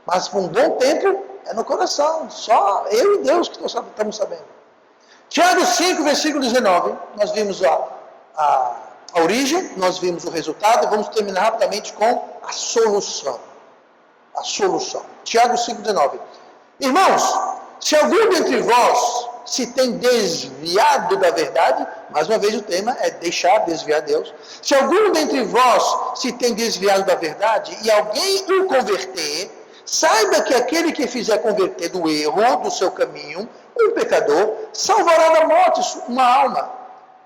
Mas por um bom tempo é no coração, só eu e Deus que estamos sabendo. Tiago 5, versículo 19, nós vimos a origem, nós vimos o resultado, vamos terminar rapidamente com a solução. A solução. Tiago 5, 19. Irmãos, se algum dentre vós se tem desviado da verdade, mais uma vez o tema é deixar desviar Deus. Se algum dentre vós se tem desviado da verdade e alguém o converter, saiba que aquele que fizer converter do erro, do seu caminho, um pecador, salvará da morte uma alma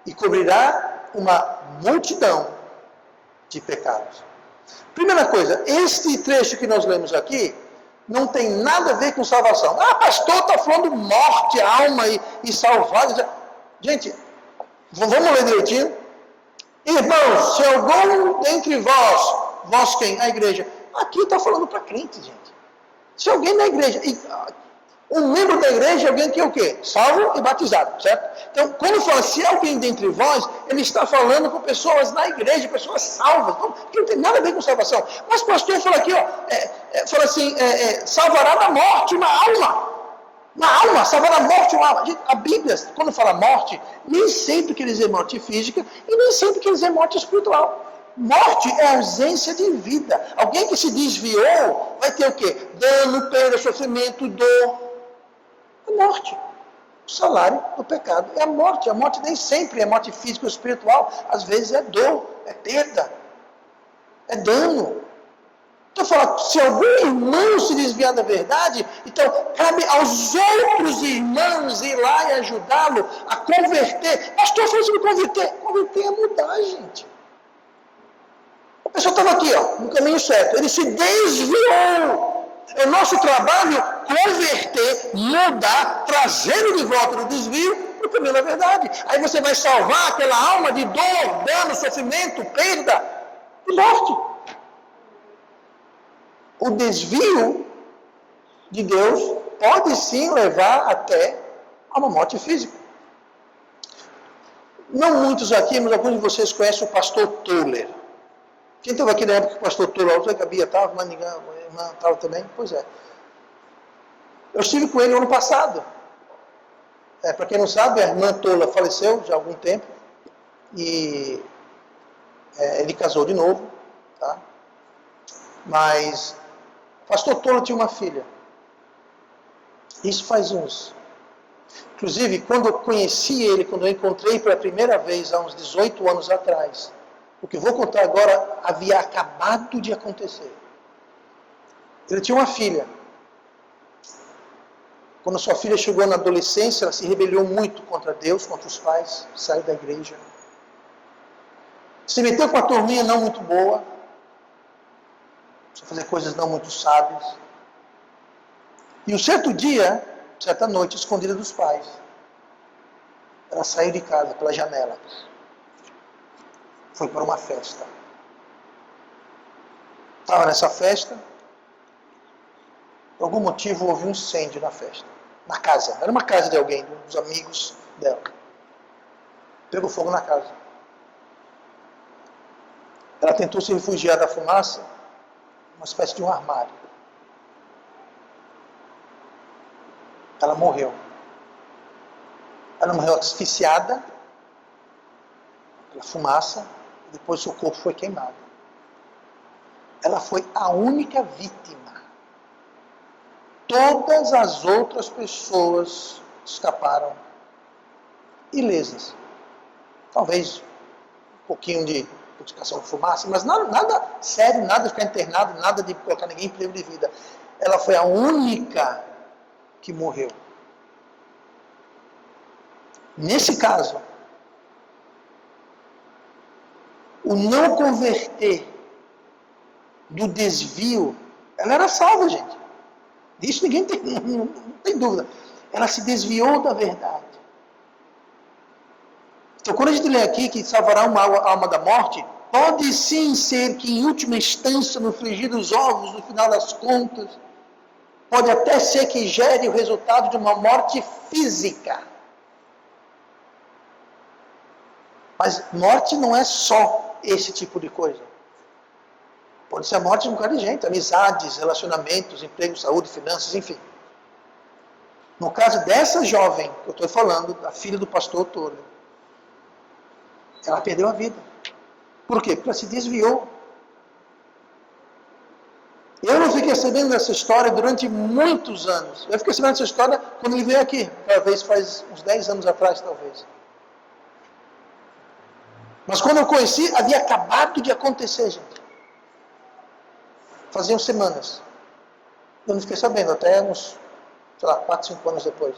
e cobrirá uma multidão de pecados. Primeira coisa, este trecho que nós lemos aqui não tem nada a ver com salvação. Ah, pastor, está falando morte, alma e salvar. Gente, vamos ler direitinho? Irmãos, se algum dentre vós quem? A igreja. Aqui está falando para crente, gente. Se alguém na igreja, um membro da igreja é alguém que é o quê? Salvo e batizado, certo? Então, quando fala se alguém dentre vós, ele está falando com pessoas na igreja, pessoas salvas, que não tem nada a ver com salvação. Mas o pastor fala aqui, fala assim, salvará da morte uma alma. Uma alma, salvará da morte uma alma. A Bíblia, quando fala morte, nem sempre quer dizer morte física e nem sempre quer dizer morte espiritual. Morte é ausência de vida. Alguém que se desviou vai ter o quê? Dano, perda, sofrimento, dor. É morte. O salário do pecado é a morte. A morte nem sempre é morte física ou espiritual. Às vezes é dor, é perda, é dano. Então fala, se algum irmão se desviar da verdade, então cabe aos outros irmãos ir lá e ajudá-lo a converter. Pastor, falando sobre converter. Converter é mudar, gente. A pessoa estava aqui, no caminho certo. Ele se desviou. É o nosso trabalho converter, mudar, trazendo de volta do desvio para o caminho da verdade. Aí você vai salvar aquela alma de dor, dano, sofrimento, perda e morte. O desvio de Deus pode sim levar até a uma morte física. Não muitos aqui, mas alguns de vocês conhecem o pastor Toller. Quem estava aqui na época que o pastor Toller, não sei que a Bia estava, mas ninguém, a irmã estava também? Pois é. Eu estive com ele no ano passado. Para quem não sabe, a irmã Toller faleceu já há algum tempo. E ele casou de novo. Tá? Mas o pastor Toller tinha uma filha. Isso faz uns. Inclusive, quando eu conheci ele, quando eu encontrei pela primeira vez, há uns 18 anos atrás, o que eu vou contar agora havia acabado de acontecer. Ele tinha uma filha. Quando sua filha chegou na adolescência, ela se rebelou muito contra Deus, contra os pais, saiu da igreja. Se meteu com a turminha não muito boa, a fazer coisas não muito sábias. E um certo dia, certa noite, escondida dos pais, ela saiu de casa pela janela. Foi para uma festa. Estava nessa festa. Por algum motivo houve um incêndio na festa. Na casa. Era uma casa de alguém, dos amigos dela. Pegou fogo na casa. Ela tentou se refugiar da fumaça, uma espécie de um armário. Ela morreu. Ela morreu asfixiada pela fumaça, e depois seu corpo foi queimado. Ela foi a única vítima. Todas as outras pessoas escaparam ilesas. Talvez um pouquinho de intoxicação de fumaça, mas nada sério, nada de ficar internado, nada de colocar ninguém em perigo de vida. Ela foi a única que morreu. Nesse caso, o não converter do desvio, ela era salva, gente. Disso ninguém não tem dúvida. Ela se desviou da verdade. Então, quando a gente lê aqui que salvará uma alma da morte, pode sim ser que, em última instância, no frigir dos ovos, no final das contas, pode até ser que gere o resultado de uma morte física. Mas morte não é só esse tipo de coisa. Pode ser a morte de um bocado de gente, amizades, relacionamentos, emprego, saúde, finanças, enfim. No caso dessa jovem que eu estou falando, a filha do pastor Tolho, ela perdeu a vida. Por quê? Porque ela se desviou. Eu não fiquei sabendo dessa história durante muitos anos. Eu fiquei sabendo dessa história quando ele veio aqui, talvez faz uns 10 anos atrás, talvez. Mas quando eu conheci, havia acabado de acontecer, gente. Faziam semanas. Eu não fiquei sabendo, até uns, 4, 5 anos depois.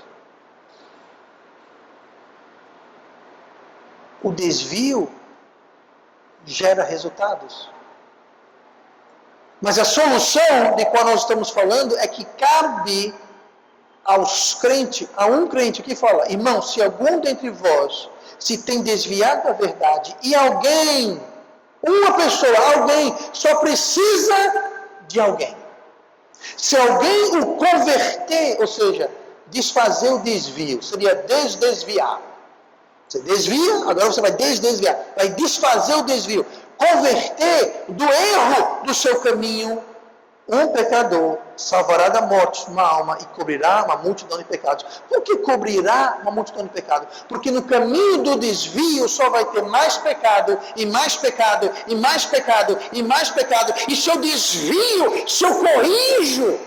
O desvio gera resultados. Mas a solução de qual nós estamos falando é que cabe aos crentes, a um crente que fala: irmão, se algum dentre vós se tem desviado da verdade e alguém, uma pessoa, alguém, só precisa de alguém. Se alguém o converter, ou seja, desfazer o desvio, seria desviar. Você desvia, agora você vai desviar, vai desfazer o desvio, converter do erro do seu caminho. Um pecador salvará da morte uma alma e cobrirá uma multidão de pecados. Por que cobrirá uma multidão de pecados? Porque no caminho do desvio só vai ter mais pecado, e mais pecado, e mais pecado, e mais pecado. E se eu desvio, se eu corrijo,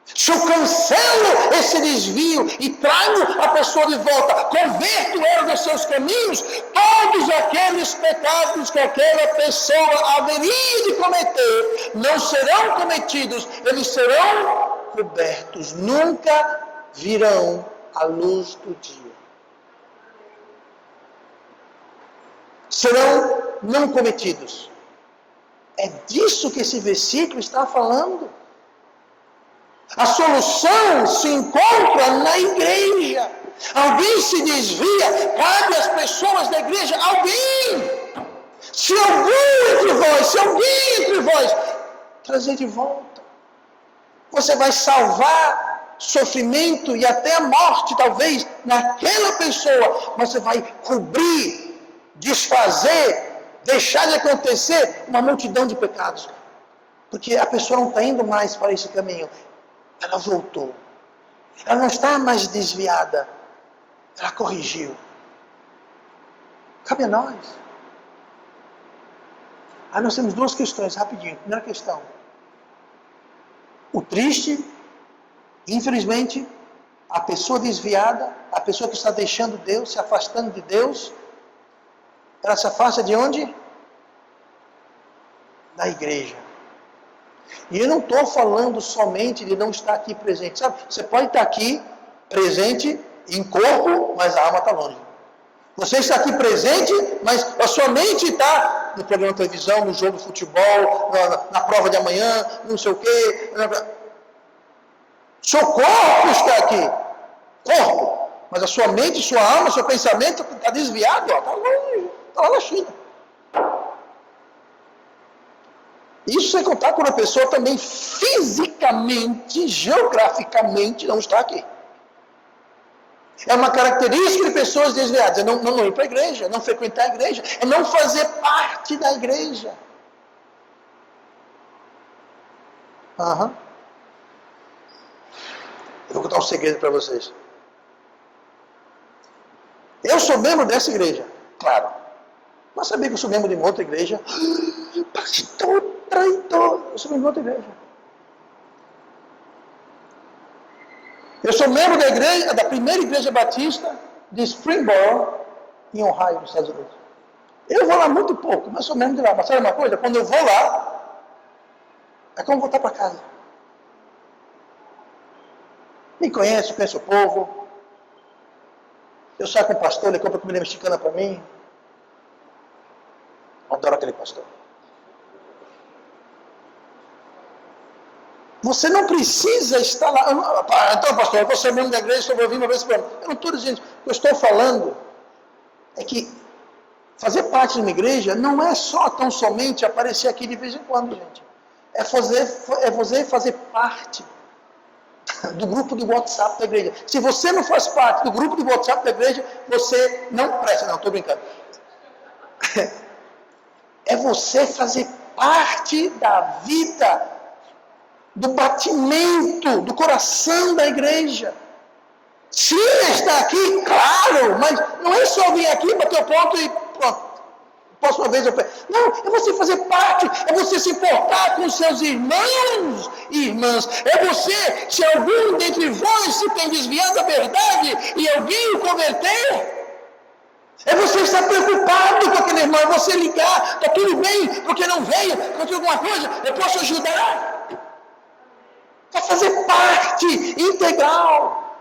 se eu cancelo esse desvio e trago a pessoa de volta, converto ela dos seus caminhos, todos aqueles pecados que aquela pessoa haveria de cometer não serão cometidos, eles serão cobertos, nunca virão à luz do dia. Serão não cometidos. É disso que esse versículo está falando. A solução se encontra na igreja. Alguém se desvia, cabe às pessoas da igreja, alguém. Se alguém entre vós, trazer de volta. Você vai salvar sofrimento e até a morte, talvez, naquela pessoa. Mas você vai cobrir, desfazer, deixar de acontecer uma multidão de pecados. Porque a pessoa não está indo mais para esse caminho. Ela voltou. Ela não está mais desviada. Ela corrigiu. Cabe a nós. Aí nós temos duas questões, rapidinho. Primeira questão. O triste, infelizmente, a pessoa desviada, a pessoa que está deixando Deus, se afastando de Deus, ela se afasta de onde? Da igreja. E eu não estou falando somente de não estar aqui presente, sabe? Você pode estar aqui presente em corpo, mas a alma está longe. Você está aqui presente, mas a sua mente está no programa de televisão, no jogo de futebol, na prova de amanhã, não sei o quê. Seu corpo está aqui, corpo, mas a sua mente, sua alma, seu pensamento está desviado, está longe, está lá na China. Isso sem contar quando a pessoa também fisicamente, geograficamente não está aqui. É uma característica de pessoas desviadas, é não ir para a igreja, não frequentar a igreja, é não fazer parte da igreja. Eu vou contar um segredo para vocês. Eu sou membro dessa igreja, claro. Mas sabia que eu sou membro de uma outra igreja? Pastor traidor, eu sou membro de outra igreja. Eu sou membro da igreja, da primeira igreja batista de Springboro, em Ohio, nos Estados Unidos. Eu vou lá muito pouco, mas sou membro de lá. Mas sabe uma coisa? Quando eu vou lá, é como voltar para casa. Me conhece, conhece o povo. Eu saio com o pastor, ele compra comida mexicana para mim. Eu adoro aquele pastor. Você não precisa estar lá. Então, pastor, você é membro da igreja, eu vou vir uma vez por ano. Eu não estou dizendo. O que eu estou falando é que fazer parte de uma igreja não é só tão somente aparecer aqui de vez em quando, gente. É você fazer parte do grupo de WhatsApp da igreja. Se você não faz parte do grupo de WhatsApp da igreja, você não presta. Não, estou brincando. É você fazer parte da vida, do batimento, do coração da igreja. Sim, está aqui, claro, mas não é só vir aqui, bater o ponto e pronto. Próxima vez eu peço. Não, é você fazer parte, é você se importar com seus irmãos e irmãs. É você, se algum dentre vós se tem desviado da verdade e alguém o converter. É você estar preocupado com aquele irmão, é você ligar, está tudo bem, porque não veio, aconteceu alguma coisa, eu posso ajudar. É fazer parte integral.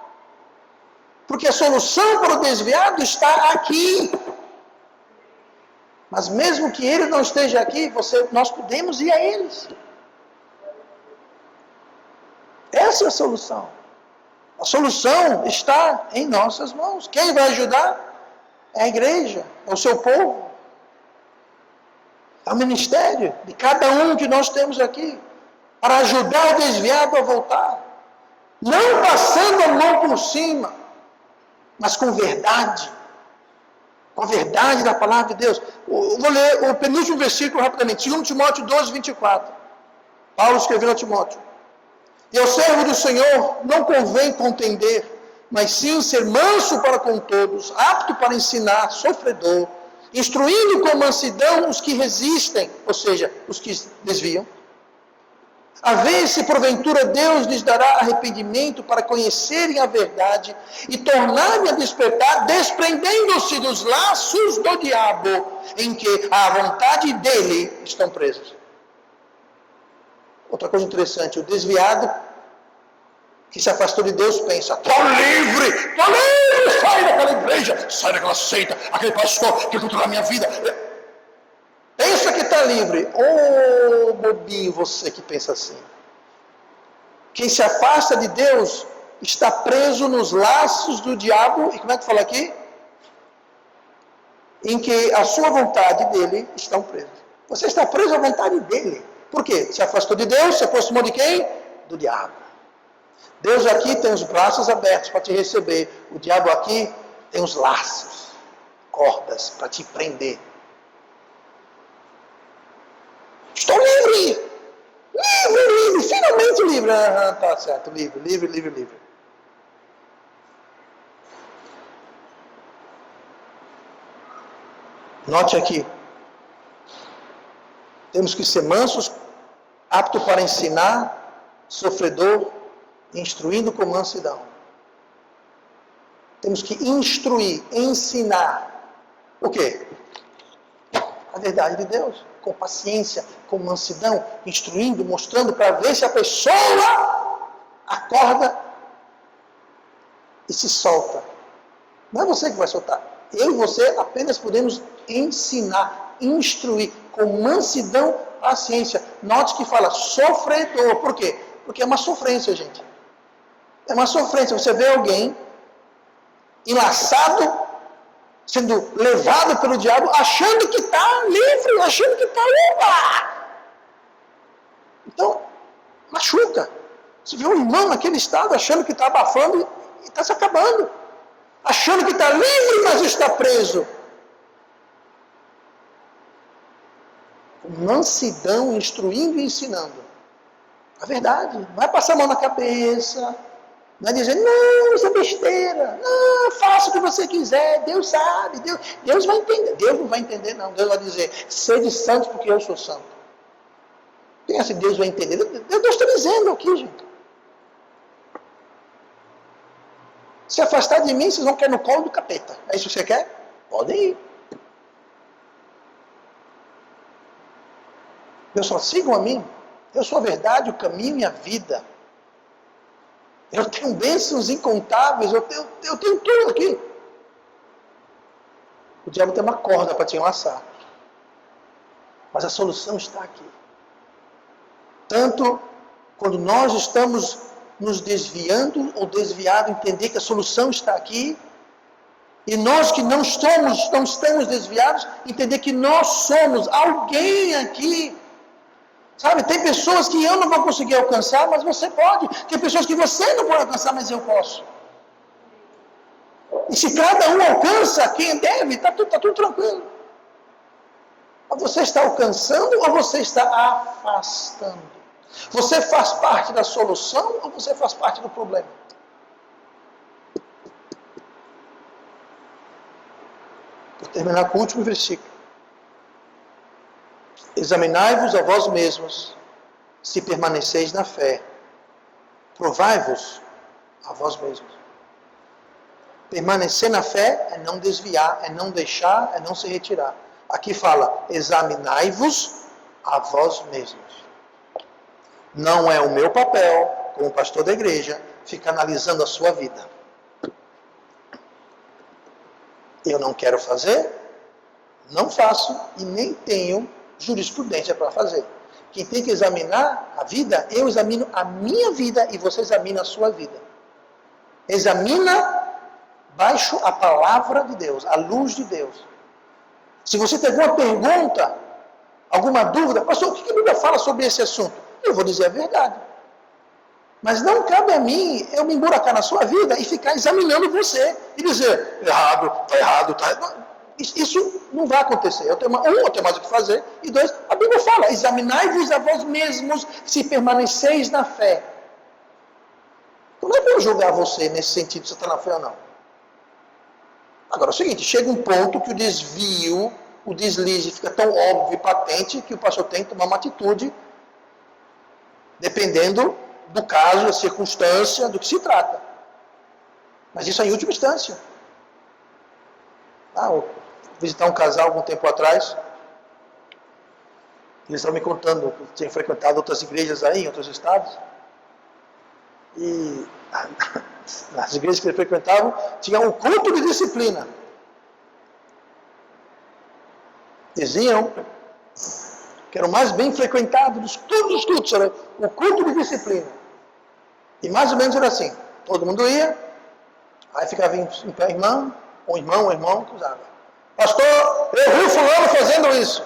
Porque a solução para o desviado está aqui. Mas mesmo que ele não esteja aqui, nós podemos ir a eles. Essa é a solução. A solução está em nossas mãos. Quem vai ajudar? É a igreja, é o seu povo. É o ministério de cada um que nós temos aqui. Para ajudar o desviado a voltar. Não passando a mão por cima, mas com verdade. Com a verdade da palavra de Deus. Eu vou ler o penúltimo versículo rapidamente. 2 Timóteo 12, 24. Paulo escreveu a Timóteo. E ao servo do Senhor não convém contender, mas sim ser manso para com todos, apto para ensinar, sofredor, instruindo com mansidão os que resistem, ou seja, os que desviam. A ver se porventura Deus lhes dará arrependimento para conhecerem a verdade e tornarem a despertar, desprendendo-se dos laços do diabo, em que a vontade dele estão presos. Outra coisa interessante, o desviado que se afastou de Deus pensa, estou livre, sai daquela igreja, sai daquela seita, aquele pastor que controla a minha vida. Pensa que está livre. Ô, bobinho, você que pensa assim. Quem se afasta de Deus está preso nos laços do diabo. E como é que fala aqui? Em que a sua vontade dele estão presas. Você está preso à vontade dele. Por quê? Se afastou de Deus, se aproximou de quem? Do diabo. Deus aqui tem os braços abertos para te receber. O diabo aqui tem os laços, cordas para te prender. Estou livre! Livre, finalmente livre. Tá certo, livre. Note aqui. Temos que ser mansos, apto para ensinar, sofredor, instruindo com mansidão. Temos que instruir, ensinar. O quê? a verdade de Deus, com paciência, com mansidão, instruindo, mostrando para ver se a pessoa acorda e se solta. Não é você que vai soltar. Eu e você apenas podemos ensinar, instruir, com mansidão, paciência. Note que fala sofredor. Por quê? Porque é uma sofrência, gente. É uma sofrência. Você vê alguém enlaçado, sendo levado pelo diabo, achando que está livre, achando que está opa! Então, machuca. Você vê um irmão naquele estado, achando que está abafando e está se acabando. Achando que está livre, mas está preso. Mansidão, instruindo e ensinando. A verdade. Não vai passar a mão na cabeça. Não é dizer, não, isso é besteira. Não, faça o que você quiser. Deus sabe. Deus vai entender. Deus não vai entender, não. Deus vai dizer, sede santos porque eu sou santo. Quem é assim, Deus vai entender? Deus está dizendo aqui, gente. Se afastar de mim, vocês vão cair no colo do capeta. É isso que você quer? Podem ir. Deus só sigam a mim. Eu sou a verdade, o caminho e a vida. Eu tenho bênçãos incontáveis, eu tenho tudo aqui. O diabo tem uma corda para te enlaçar. Mas a solução está aqui. Tanto quando nós estamos nos desviando ou desviado, entender que a solução está aqui. E nós que não estamos desviados, entender que nós somos alguém aqui. Sabe, tem pessoas que eu não vou conseguir alcançar, mas você pode. Tem pessoas que você não pode alcançar, mas eu posso. E se cada um alcança quem deve, está tudo tranquilo. Ou você está alcançando ou você está afastando? Você faz parte da solução ou você faz parte do problema? Vou terminar com o último versículo. Examinai-vos a vós mesmos, se permaneceis na fé. Provai-vos a vós mesmos. Permanecer na fé é não desviar, é não deixar, é não se retirar. Aqui fala, examinai-vos a vós mesmos. Não é o meu papel, como pastor da igreja, ficar analisando a sua vida. Eu não quero fazer, não faço e nem tenho jurisprudência para fazer. Quem tem que examinar a vida, eu examino a minha vida e você examina a sua vida. Examina baixo a palavra de Deus, a luz de Deus. Se você tem alguma pergunta, alguma dúvida, pastor, o que a Bíblia fala sobre esse assunto? Eu vou dizer a verdade. Mas não cabe a mim eu me emburacar na sua vida e ficar examinando você e dizer, errado, está errado, está errado. Isso não vai acontecer. Eu tenho mais o que fazer. E dois, a Bíblia fala, examinai-vos a vós mesmos se permaneceis na fé. Então não é para eu julgar você nesse sentido, se você está na fé ou não. Agora é o seguinte, chega um ponto que o desvio, o deslize fica tão óbvio e patente que o pastor tem que tomar uma atitude dependendo do caso, da circunstância, do que se trata. Mas isso é em última instância. Eu visitar um casal algum tempo atrás, eles estavam me contando que tinham frequentado outras igrejas aí, em outros estados, e nas igrejas que eles frequentavam, tinha um culto de disciplina. Diziam que era o mais bem frequentado dos todos os cultos, era o culto de disciplina. E mais ou menos era assim, todo mundo ia, aí ficava em pé um irmão que usava. Pastor, eu vi o fulano fazendo isso.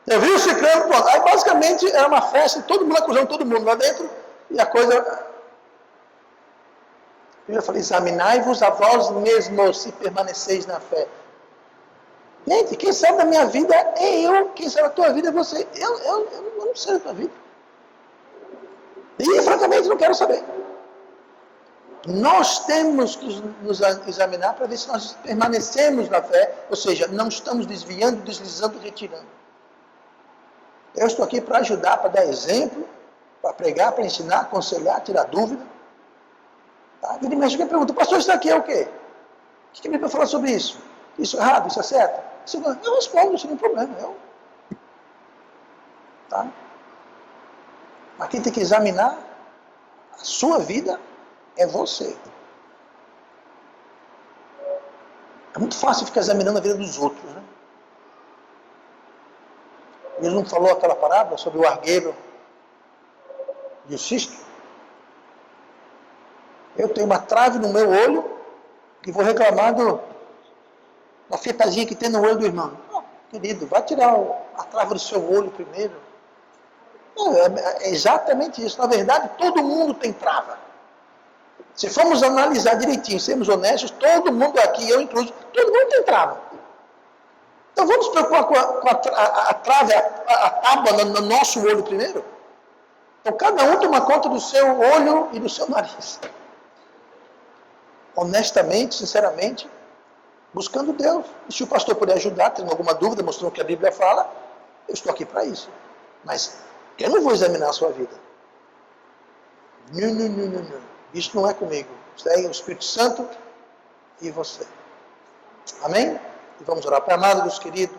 Eu vi o ciclano, pronto. Aí basicamente era uma festa, todo mundo acusando todo mundo lá dentro, e a coisa... Eu falei, examinai-vos a vós mesmos se permaneceis na fé. Gente, quem sabe da minha vida é eu, quem sabe da tua vida é você. Eu não sei da tua vida. E francamente não quero saber. Nós temos que nos examinar para ver se nós permanecemos na fé, ou seja, não estamos desviando, deslizando, retirando. Eu estou aqui para ajudar, para dar exemplo, para pregar, para ensinar, aconselhar, tirar dúvida. Tá? Vira e mexe, alguém pergunta, pastor, isso aqui é o quê? O que a Bíblia fala sobre isso? Isso é errado, isso é certo? Eu respondo sem nenhum problema. Tá? Mas quem tem que examinar a sua vida é você. É muito fácil ficar examinando a vida dos outros, né? Jesus não falou aquela parábola sobre o argueiro e o cisto? Eu tenho uma trave no meu olho e vou reclamar da fetazinha que tem no olho do irmão. Não, querido, vai tirar a trave do seu olho primeiro. Não, é exatamente isso. Na verdade, todo mundo tem trava. Se formos analisar direitinho, sermos honestos, todo mundo aqui, eu incluso, todo mundo tem trava. Então vamos preocupar com a trave, a tábua no nosso olho primeiro? Então cada um toma conta do seu olho e do seu nariz. Honestamente, sinceramente, buscando Deus. E se o pastor puder ajudar, tendo alguma dúvida, mostrando o que a Bíblia fala, eu estou aqui para isso. Mas eu não vou examinar a sua vida. Não. Isso não é comigo. Isso é o Espírito Santo e você. Amém? E vamos orar. Pai amado, Deus querido,